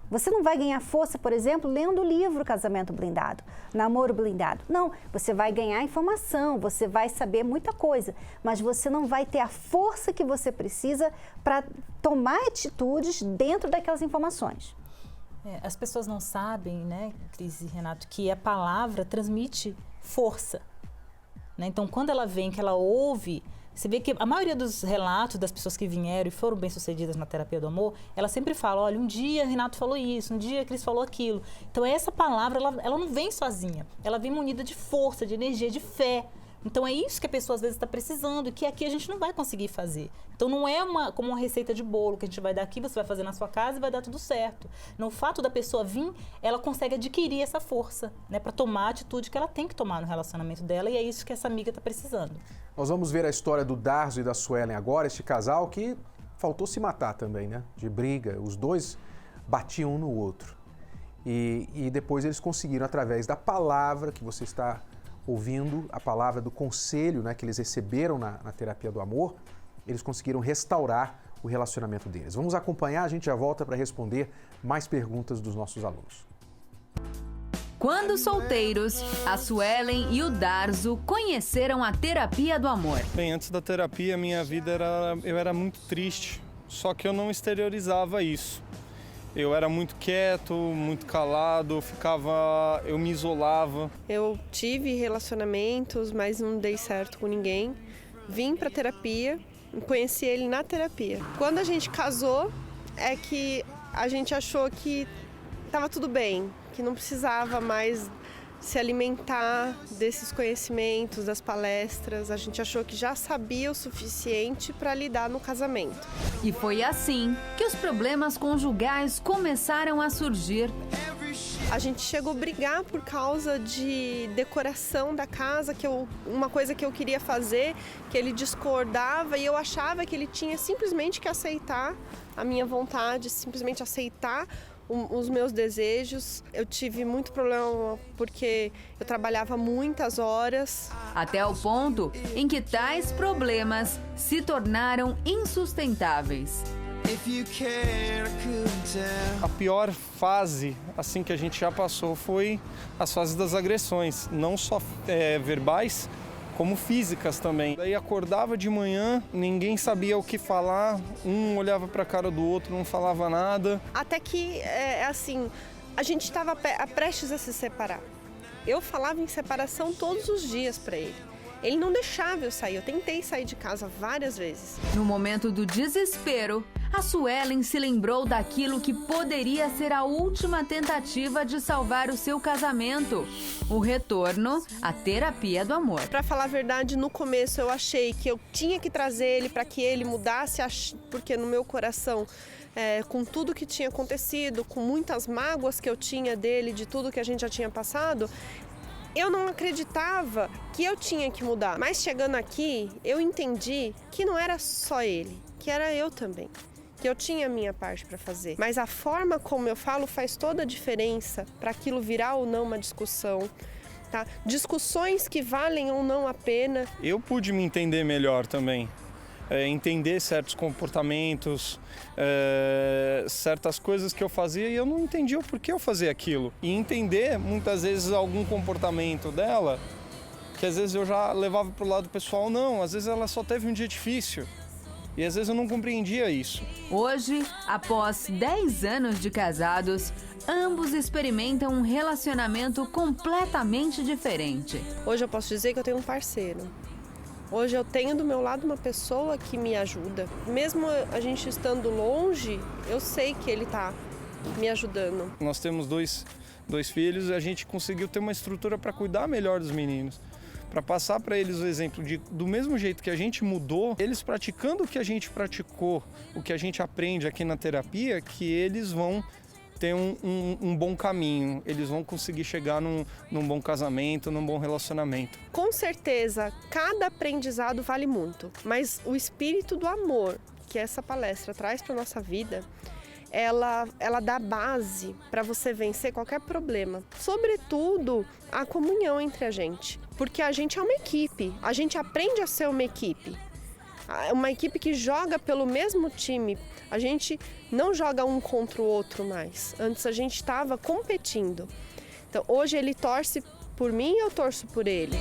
Você não vai ganhar força, por exemplo, lendo o livro Casamento Blindado, Namoro Blindado. Não, você vai ganhar informação, você vai saber muita coisa, mas você não vai ter a força que você precisa para tomar atitudes dentro daquelas informações. As pessoas não sabem, né, Cris e Renato, que a palavra transmite força. Né? Então, quando ela vem, que ela ouve, você vê que a maioria dos relatos das pessoas que vieram e foram bem-sucedidas na terapia do amor, ela sempre fala, olha, um dia Renato falou isso, um dia Cris falou aquilo. Então, essa palavra, ela não vem sozinha. Ela vem munida de força, de energia, de fé. Então, é isso que a pessoa às vezes está precisando, que aqui a gente não vai conseguir fazer. Então, não é como uma receita de bolo que a gente vai dar aqui, você vai fazer na sua casa e vai dar tudo certo. No fato da pessoa vir, ela consegue adquirir essa força, né, para tomar a atitude que ela tem que tomar no relacionamento dela, e é isso que essa amiga está precisando. Nós vamos ver a história do Darzo e da Suelen agora, este casal que faltou se matar também, né? De briga, os dois batiam um no outro. E depois eles conseguiram, através da palavra que você está ouvindo, a palavra do conselho, né, que eles receberam na terapia do amor, eles conseguiram restaurar o relacionamento deles. Vamos acompanhar, a gente já volta para responder mais perguntas dos nossos alunos. Quando solteiros, a Suelen e o Darzo conheceram a terapia do amor. Bem, antes da terapia, minha vida eu era muito triste, só que eu não exteriorizava isso. Eu era muito quieto, muito calado, eu me isolava. Eu tive relacionamentos, mas não dei certo com ninguém. Vim para terapia, conheci ele na terapia. Quando a gente casou, é que a gente achou que estava tudo bem, que não precisava mais se alimentar desses conhecimentos, das palestras. A gente achou que já sabia o suficiente para lidar no casamento. E foi assim que os problemas conjugais começaram a surgir. A gente chegou a brigar por causa de decoração da casa, uma coisa que eu queria fazer, que ele discordava, e eu achava que ele tinha simplesmente que aceitar a minha vontade, simplesmente aceitar os meus desejos. Eu tive muito problema porque eu trabalhava muitas horas. Até o ponto em que tais problemas se tornaram insustentáveis. A pior fase assim que a gente já passou foi as fases das agressões, não só verbais, como físicas também. Daí acordava de manhã, ninguém sabia o que falar, um olhava para a cara do outro, não falava nada. Até que, assim, a gente estava prestes a se separar. Eu falava em separação todos os dias para ele. Ele não deixava eu sair, eu tentei sair de casa várias vezes. No momento do desespero, a Suelen se lembrou daquilo que poderia ser a última tentativa de salvar o seu casamento: o retorno à terapia do amor. Para falar a verdade, no começo eu achei que eu tinha que trazer ele para que ele mudasse, porque no meu coração, com tudo que tinha acontecido, com muitas mágoas que eu tinha dele, de tudo que a gente já tinha passado, eu não acreditava que eu tinha que mudar. Mas chegando aqui, eu entendi que não era só ele, que era eu também. Que eu tinha a minha parte para fazer. Mas a forma como eu falo faz toda a diferença para aquilo virar ou não uma discussão. Tá? Discussões que valem ou não a pena. Eu pude me entender melhor também. Entender certos comportamentos, certas coisas que eu fazia e eu não entendia o porquê eu fazia aquilo. E entender, muitas vezes, algum comportamento dela, que às vezes eu já levava para o lado pessoal, não, às vezes ela só teve um dia difícil. E às vezes eu não compreendia isso. Hoje, após 10 anos de casados, ambos experimentam um relacionamento completamente diferente. Hoje eu posso dizer que eu tenho um parceiro. Hoje eu tenho do meu lado uma pessoa que me ajuda. Mesmo a gente estando longe, eu sei que ele está me ajudando. Nós temos dois filhos e a gente conseguiu ter uma estrutura para cuidar melhor dos meninos. Para passar para eles o exemplo de, do mesmo jeito que a gente mudou, eles praticando o que a gente praticou, o que a gente aprende aqui na terapia, que eles vão ter um bom caminho, eles vão conseguir chegar num bom casamento, num bom relacionamento. Com certeza, cada aprendizado vale muito, mas o espírito do amor que essa palestra traz para a nossa vida, ela dá base para você vencer qualquer problema. Sobretudo, a comunhão entre a gente, porque a gente é uma equipe, a gente aprende a ser uma equipe que joga pelo mesmo time. A gente não joga um contra o outro mais. Antes a gente estava competindo. Então hoje ele torce por mim e eu torço por ele.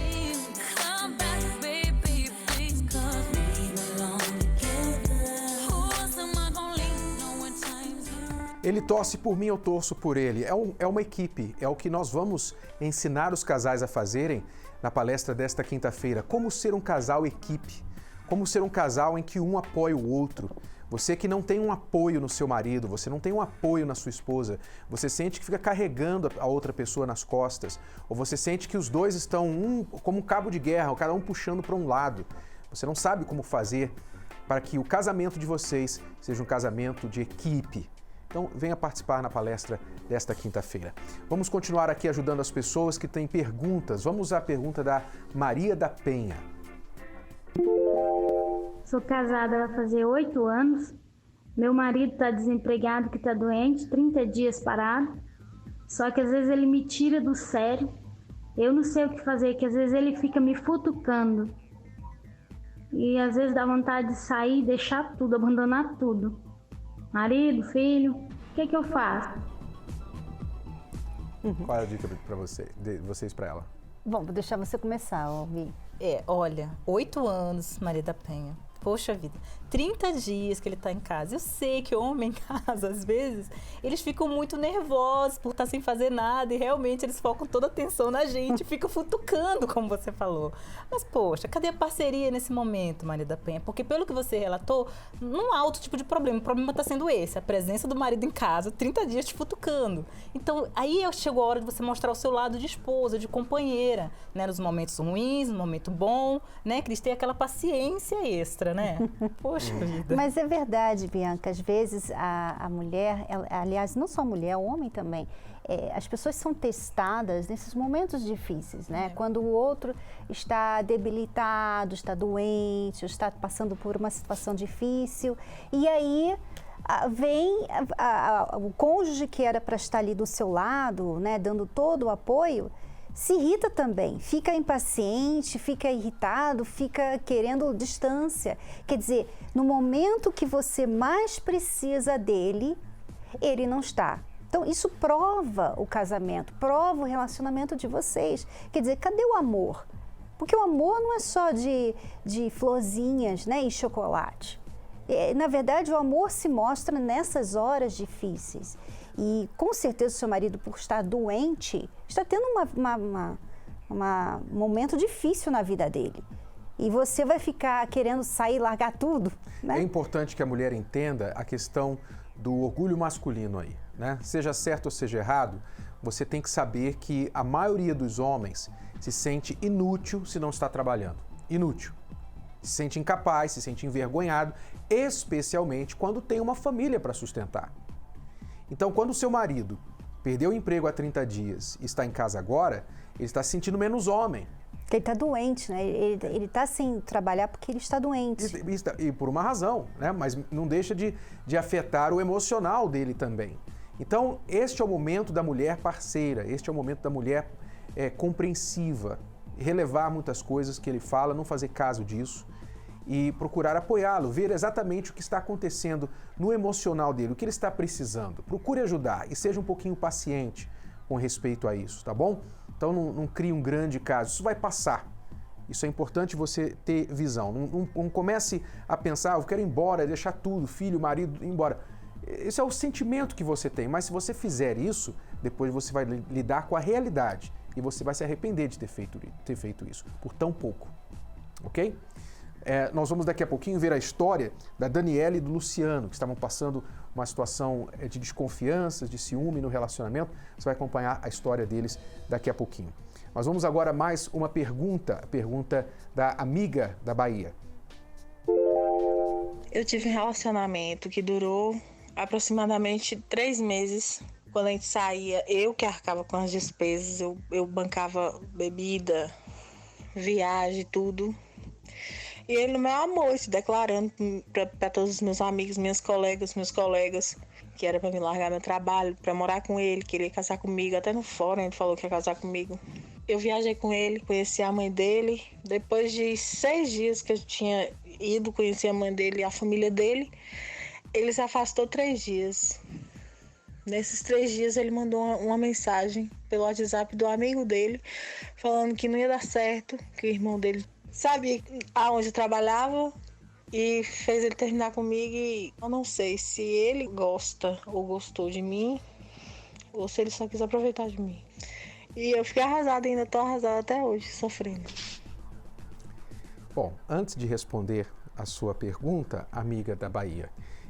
Ele torce por mim, eu torço por ele. É uma equipe, é o que nós vamos ensinar os casais a fazerem na palestra desta quinta-feira. Como ser um casal equipe, como ser um casal em que um apoia o outro. Você que não tem um apoio no seu marido, você não tem um apoio na sua esposa, você sente que fica carregando a outra pessoa nas costas, ou você sente que os dois estão como um cabo de guerra, cada um puxando para um lado. Você não sabe como fazer para que o casamento de vocês seja um casamento de equipe. Então, venha participar na palestra desta quinta-feira. Vamos continuar aqui ajudando as pessoas que têm perguntas. Vamos à pergunta da Maria da Penha. Sou casada, vai fazer 8 anos. Meu marido está desempregado, que está doente, 30 dias parado. Só que às vezes ele me tira do sério. Eu não sei o que fazer, que às vezes ele fica me futucando. E às vezes dá vontade de sair, deixar tudo, abandonar tudo. Marido, filho, o que é que eu faço? Qual é a dica para vocês para ela? Bom, vou deixar você começar, Alvi. Olha, 8 anos, Maria da Penha. poxa vida, 30 dias que ele está em casa. Eu sei que homem em casa, às vezes, eles ficam muito nervosos por estar sem fazer nada e realmente eles focam toda a atenção na gente, ficam futucando, como você falou. Mas, poxa, cadê a parceria nesse momento, Maria da Penha? Porque pelo que você relatou, não há outro tipo de problema. O problema está sendo esse, a presença do marido em casa, 30 dias te futucando. Então, aí chegou a hora de você mostrar o seu lado de esposa, de companheira, né? Nos momentos ruins, no momento bom, né, Cris? Tem aquela paciência extra, né? Poxa vida. Mas é verdade, Bianca, às vezes a mulher, aliás, não só a mulher, o homem também, as pessoas são testadas nesses momentos difíceis, né? Quando o outro está debilitado, está doente, está passando por uma situação difícil, e aí vem o cônjuge que era para estar ali do seu lado, né, dando todo o apoio, se irrita também, fica impaciente, fica irritado, fica querendo distância. Quer dizer, no momento que você mais precisa dele, ele não está. Então, isso prova o casamento, prova o relacionamento de vocês. Quer dizer, cadê o amor? Porque o amor não é só de florzinhas, né, e chocolate. Na verdade, o amor se mostra nessas horas difíceis. E com certeza o seu marido, por estar doente, está tendo um momento difícil na vida dele. E você vai ficar querendo sair, largar tudo, né? É importante que a mulher entenda a questão do orgulho masculino aí, né? Seja certo ou seja errado, você tem que saber que a maioria dos homens se sente inútil se não está trabalhando. Inútil. Se sente incapaz, se sente envergonhado, especialmente quando tem uma família para sustentar. Então, quando o seu marido perdeu o emprego há 30 dias e está em casa agora, ele está se sentindo menos homem. Porque ele está doente, né? Ele está sem trabalhar porque ele está doente. E por uma razão, né? Mas não deixa de afetar o emocional dele também. Então, este é o momento da mulher parceira, este é o momento da mulher compreensiva, relevar muitas coisas que ele fala, não fazer caso disso e procurar apoiá-lo, ver exatamente o que está acontecendo no emocional dele, o que ele está precisando. Procure ajudar e seja um pouquinho paciente com respeito a isso, tá bom? Então não crie um grande caso, isso vai passar. Isso é importante você ter visão. Não comece a pensar, eu quero ir embora, deixar tudo, filho, marido, ir embora. Esse é o sentimento que você tem, mas se você fizer isso, depois você vai lidar com a realidade e você vai se arrepender de ter feito isso, por tão pouco, ok? Nós vamos daqui a pouquinho ver a história da Daniela e do Luciano, que estavam passando uma situação de desconfiança, de ciúme no relacionamento. Você vai acompanhar a história deles daqui a pouquinho. Mas vamos agora mais uma pergunta, a pergunta da amiga da Bahia. Eu tive um relacionamento que durou aproximadamente 3 meses. Quando a gente saía, eu que arcava com as despesas, eu bancava bebida, viagem, tudo. E ele, no meu amor, se declarando para todos os meus amigos, meus colegas, que era para me largar meu trabalho, para morar com ele, queria casar comigo. Até no fórum ele falou que ia casar comigo. Eu viajei com ele, conheci a mãe dele. Depois de 6 dias que eu tinha ido conhecer a mãe dele e a família dele, ele se afastou 3 dias. Nesses 3 dias ele mandou uma mensagem pelo WhatsApp do amigo dele, falando que não ia dar certo, que o irmão dele sabia aonde eu trabalhava e fez ele terminar comigo. E eu não sei se ele gosta ou gostou de mim ou se ele só quis aproveitar de mim. E eu fiquei arrasada, ainda tô arrasada até hoje, sofrendo. Bom, antes de responder a sua pergunta, amiga da Bahia,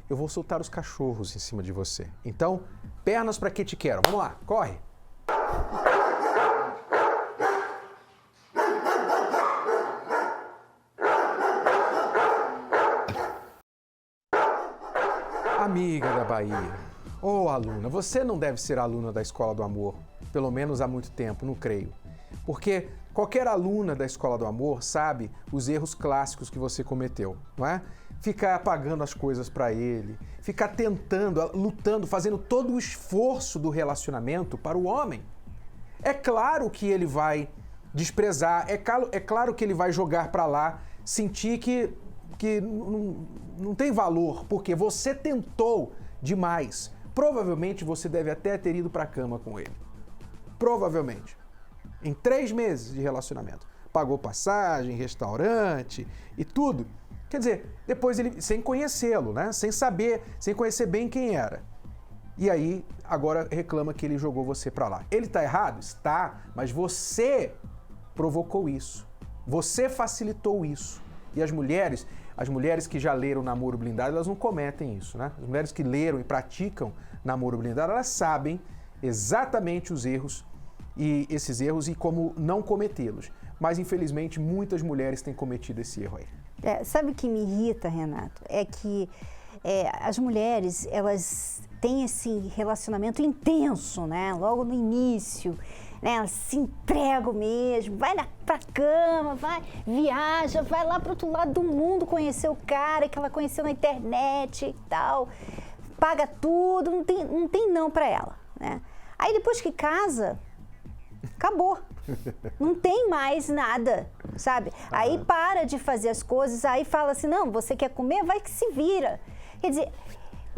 eu vou soltar os cachorros em cima de você. Então, pernas para que te quero. Vamos lá, corre! Amiga da Bahia, ô aluna, você não deve ser aluna da Escola do Amor, pelo menos há muito tempo, não creio. Porque qualquer aluna da Escola do Amor sabe os erros clássicos que você cometeu, não é? Ficar apagando as coisas para ele, ficar tentando, lutando, fazendo todo o esforço do relacionamento para o homem. É claro que ele vai desprezar, é claro que ele vai jogar para lá, sentir que não tem valor, porque você tentou demais. Provavelmente você deve até ter ido para a cama com ele. Provavelmente. Em 3 meses de relacionamento. Pagou passagem, restaurante e tudo. Quer dizer, depois ele, sem conhecê-lo, né? Sem saber, sem conhecer bem quem era. E aí, agora reclama que ele jogou você pra lá. Ele tá errado? Está, mas você provocou isso. Você facilitou isso. E as mulheres que já leram Namoro Blindado, elas não cometem isso, né? As mulheres que leram e praticam Namoro Blindado, elas sabem exatamente os erros e esses erros e como não cometê-los. Mas, infelizmente, muitas mulheres têm cometido esse erro aí. Sabe o que me irrita, Renato? É que as mulheres, elas têm esse relacionamento intenso, né? Logo no início, né? Elas se entregam mesmo, vai pra cama, viaja, vai lá pro outro lado do mundo conhecer o cara que ela conheceu na internet e tal. Paga tudo, não tem não pra ela, né? Aí depois que casa, acabou. Não tem mais nada, sabe? Aí para de fazer as coisas, aí fala assim, não, você quer comer? Vai que se vira. Quer dizer,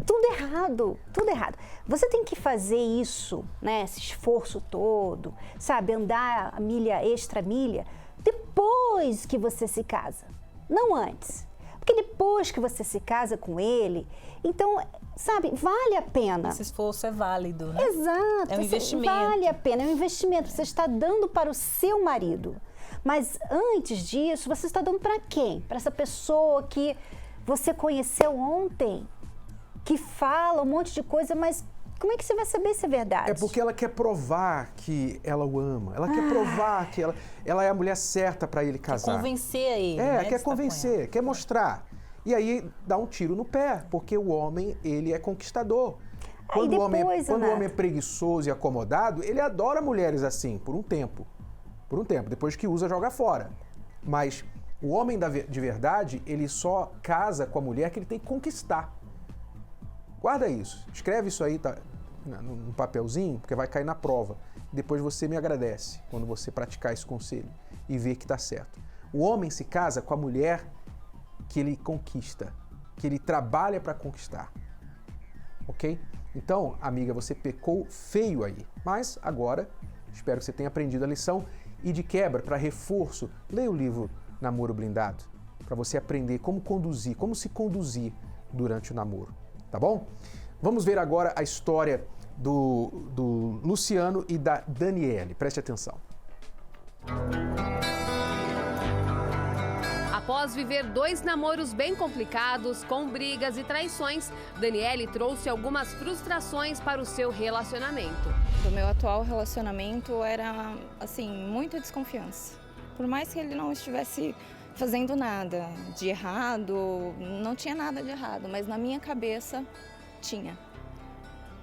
tudo errado, tudo errado. Você tem que fazer isso, né? Esse esforço todo, sabe? Andar a milha, extra milha, depois que você se casa, não antes. Porque depois que você se casa com ele, então, sabe, vale a pena. Esse esforço é válido, né? Exato. É um investimento. Vale a pena, é um investimento. Você está dando para o seu marido. Mas antes disso, você está dando para quem? Para essa pessoa que você conheceu ontem, que fala um monte de coisa, mas como é que você vai saber se é verdade? É porque ela quer provar que ela o ama. Ela quer provar que ela é a mulher certa para ele casar. Quer convencer a ele, né? Quer convencer, quer mostrar. E aí dá um tiro no pé, porque o homem, ele é conquistador. Quando o homem é preguiçoso e acomodado, ele adora mulheres assim, por um tempo. Por um tempo, depois que usa, joga fora. Mas o homem de verdade, ele só casa com a mulher que ele tem que conquistar. Guarda isso, escreve isso aí num papelzinho, porque vai cair na prova. Depois você me agradece quando você praticar esse conselho e ver que está certo. O homem se casa com a mulher que ele conquista, que ele trabalha para conquistar. Ok? Então, amiga, você pecou feio aí. Mas agora, espero que você tenha aprendido a lição. E de quebra, para reforço, leia o livro Namoro Blindado, para você aprender como se conduzir durante o namoro. Tá bom? Vamos ver agora a história do Luciano e da Daniele. Preste atenção. Após viver 2 namoros bem complicados, com brigas e traições, Daniele trouxe algumas frustrações para o seu relacionamento. Do meu atual relacionamento era, assim, muita desconfiança. Por mais que ele não estivesse fazendo nada de errado, não tinha nada de errado, mas na minha cabeça tinha.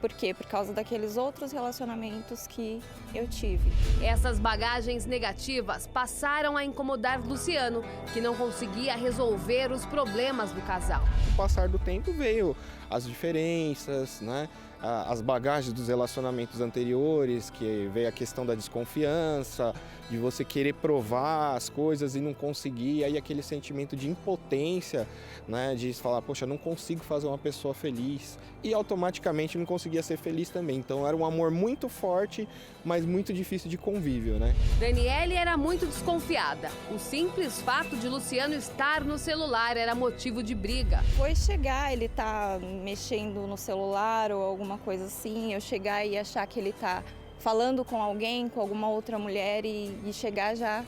Por quê? Por causa daqueles outros relacionamentos que eu tive. Essas bagagens negativas passaram a incomodar Luciano, que não conseguia resolver os problemas do casal. Com o passar do tempo veio as diferenças, né? As bagagens dos relacionamentos anteriores, que veio a questão da desconfiança, de você querer provar as coisas e não conseguir, aí aquele sentimento de impotência, né, de falar, poxa, não consigo fazer uma pessoa feliz, e automaticamente não conseguia ser feliz também. Então era um amor muito forte, mas muito difícil de convívio, né? Daniele era muito desconfiada. O simples fato de Luciano estar no celular era motivo de briga. Foi chegar, ele tá mexendo no celular ou alguma coisa assim, eu chegar e achar que ele tá falando com alguém, com alguma outra mulher e chegar já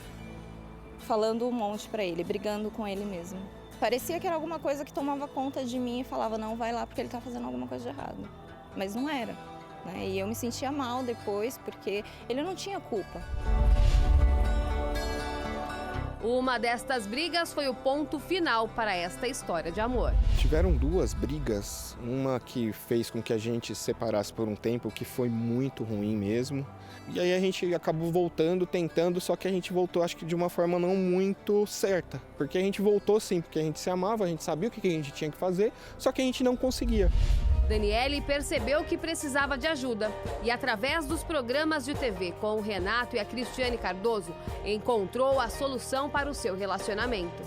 falando um monte pra ele, brigando com ele mesmo. Parecia que era alguma coisa que tomava conta de mim e falava, não, vai lá porque ele tá fazendo alguma coisa de errado. Mas não era, né? E eu me sentia mal depois porque ele não tinha culpa. Uma destas brigas foi o ponto final para esta história de amor. Tiveram 2 brigas, uma que fez com que a gente se separasse por um tempo, que foi muito ruim mesmo. E aí a gente acabou voltando, tentando, só que a gente voltou, acho que de uma forma não muito certa. Porque a gente voltou sim, porque a gente se amava, a gente sabia o que a gente tinha que fazer, só que a gente não conseguia. Daniele percebeu que precisava de ajuda e, através dos programas de TV com o Renato e a Cristiane Cardoso, encontrou a solução para o seu relacionamento.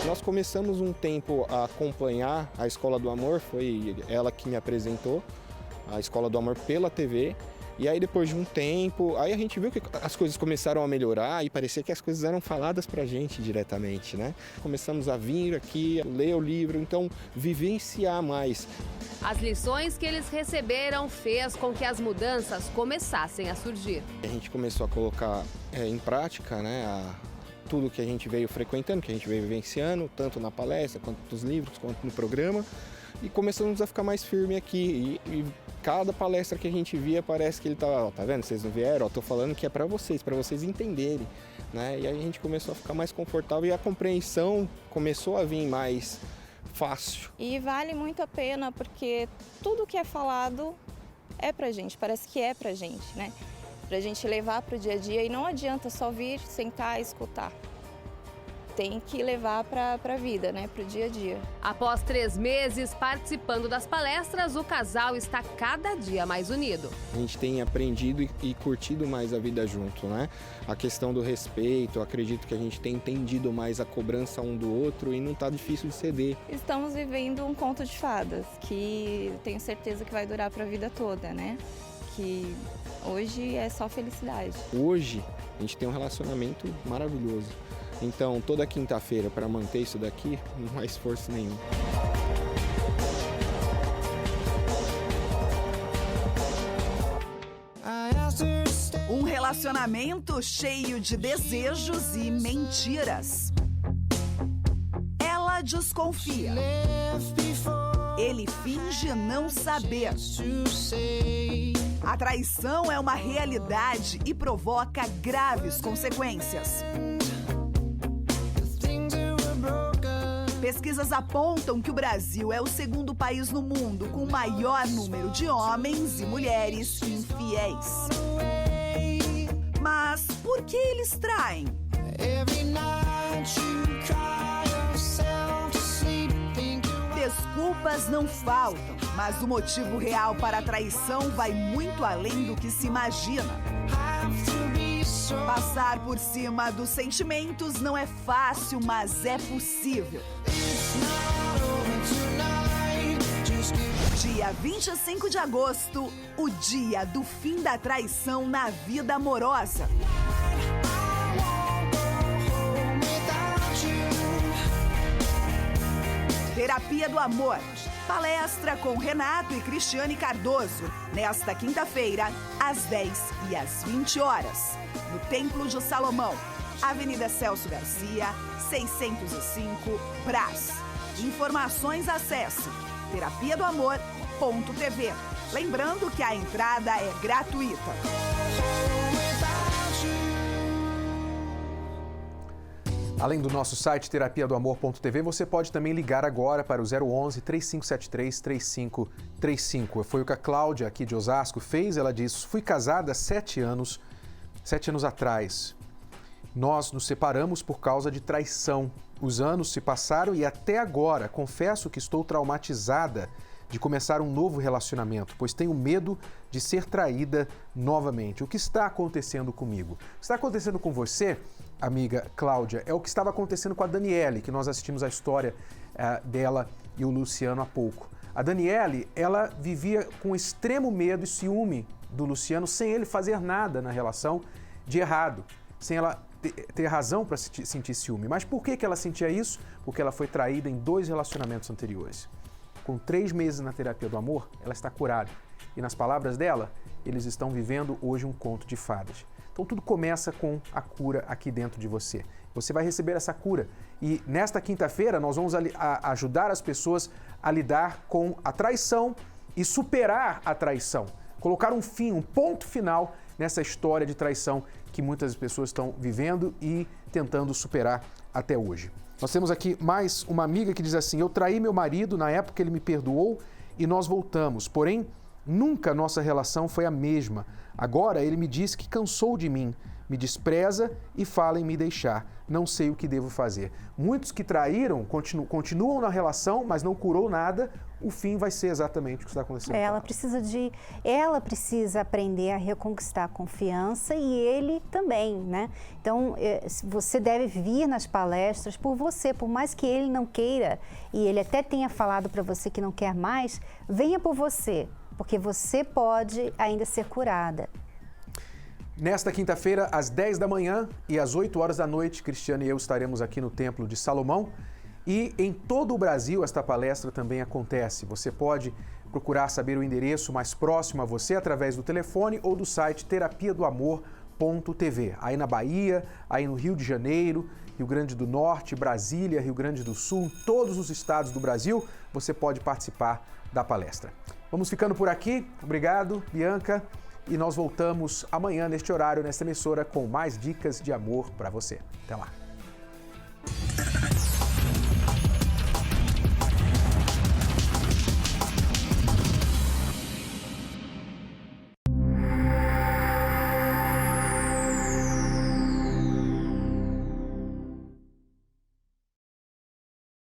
Nós começamos um tempo a acompanhar a Escola do Amor, foi ela que me apresentou, a Escola do Amor pela TV. E aí depois de um tempo, aí a gente viu que as coisas começaram a melhorar e parecia que as coisas eram faladas pra gente diretamente, né? Começamos a vir aqui, ler o livro, então vivenciar mais. As lições que eles receberam fez com que as mudanças começassem a surgir. A gente começou a colocar em prática, né, tudo que a gente veio frequentando, que a gente veio vivenciando, tanto na palestra, quanto nos livros, quanto no programa, e começamos a ficar mais firme aqui. E cada palestra que a gente via parece que ele estava, tá vendo, vocês não vieram, tô falando que é para vocês entenderem, né? E aí a gente começou a ficar mais confortável e a compreensão começou a vir mais fácil. E vale muito a pena porque tudo que é falado é pra gente, parece que é pra gente, né? Pra gente levar pro dia a dia e não adianta só vir, sentar e escutar. Tem que levar para a vida, né, para o dia a dia. Após 3 meses participando das palestras, o casal está cada dia mais unido. A gente tem aprendido e curtido mais a vida junto, né? A questão do respeito, acredito que a gente tem entendido mais a cobrança um do outro e não está difícil de ceder. Estamos vivendo um conto de fadas que tenho certeza que vai durar para a vida toda, né? Que hoje é só felicidade. Hoje a gente tem um relacionamento maravilhoso. Então, toda quinta-feira, para manter isso daqui, não há esforço nenhum. Um relacionamento cheio de desejos e mentiras. Ela desconfia. Ele finge não saber. A traição é uma realidade e provoca graves consequências. Pesquisas apontam que o Brasil é o segundo país no mundo com o maior número de homens e mulheres infiéis. Mas por que eles traem? Desculpas não faltam, mas o motivo real para a traição vai muito além do que se imagina. Passar por cima dos sentimentos não é fácil, mas é possível. Dia 25 de agosto, o dia do fim da traição na vida amorosa. Terapia do Amor. Palestra com Renato e Cristiane Cardoso, nesta quinta-feira, às 10 e às 20 horas, no Templo de Salomão, Avenida Celso Garcia, 605, Brás. Informações acesse terapiadoamor.tv. Lembrando que a entrada é gratuita. Além do nosso site terapiadoamor.tv, você pode também ligar agora para o 011 3573 3535. Foi o que a Cláudia, aqui de Osasco, fez. Ela diz: fui casada há 7 anos atrás. Nós nos separamos por causa de traição. Os anos se passaram e até agora confesso que estou traumatizada de começar um novo relacionamento, pois tenho medo de ser traída novamente. O que está acontecendo comigo? O que está acontecendo com você, amiga Cláudia, é o que estava acontecendo com a Daniele, que nós assistimos a história dela e o Luciano há pouco. A Daniele, ela vivia com extremo medo e ciúme do Luciano, sem ele fazer nada na relação de errado, sem ela ter razão para sentir ciúme. Mas por que ela sentia isso? Porque ela foi traída em 2 relacionamentos anteriores. Com 3 meses na terapia do amor, ela está curada. E nas palavras dela, eles estão vivendo hoje um conto de fadas. Então tudo começa com a cura aqui dentro de você. Você vai receber essa cura. E nesta quinta-feira nós vamos ajudar as pessoas a lidar com a traição e superar a traição. Colocar um fim, um ponto final nessa história de traição que muitas pessoas estão vivendo e tentando superar até hoje. Nós temos aqui mais uma amiga que diz assim: eu traí meu marido, na época ele me perdoou e nós voltamos, porém nunca nossa relação foi a mesma. Agora ele me diz que cansou de mim, me despreza e fala em me deixar. Não sei o que devo fazer. Muitos que traíram continuam na relação, mas não curou nada. O fim vai ser exatamente o que está acontecendo. Ela precisa aprender a reconquistar a confiança e ele também, né? Então, você deve vir nas palestras por você, por mais que ele não queira e ele até tenha falado para você que não quer mais, venha por você. porque você pode ainda ser curada. Nesta quinta-feira, às 10 da manhã e às 8 horas da noite, Cristiane e eu estaremos aqui no Templo de Salomão. E em todo o Brasil esta palestra também acontece. Você pode procurar saber o endereço mais próximo a você através do telefone ou do site terapiadoamor.tv. Aí na Bahia, aí no Rio de Janeiro, Rio Grande do Norte, Brasília, Rio Grande do Sul, em todos os estados do Brasil, você pode participar da palestra. Vamos ficando por aqui. Obrigado, Bianca. E nós voltamos amanhã neste horário, nesta emissora, com mais dicas de amor para você. Até lá.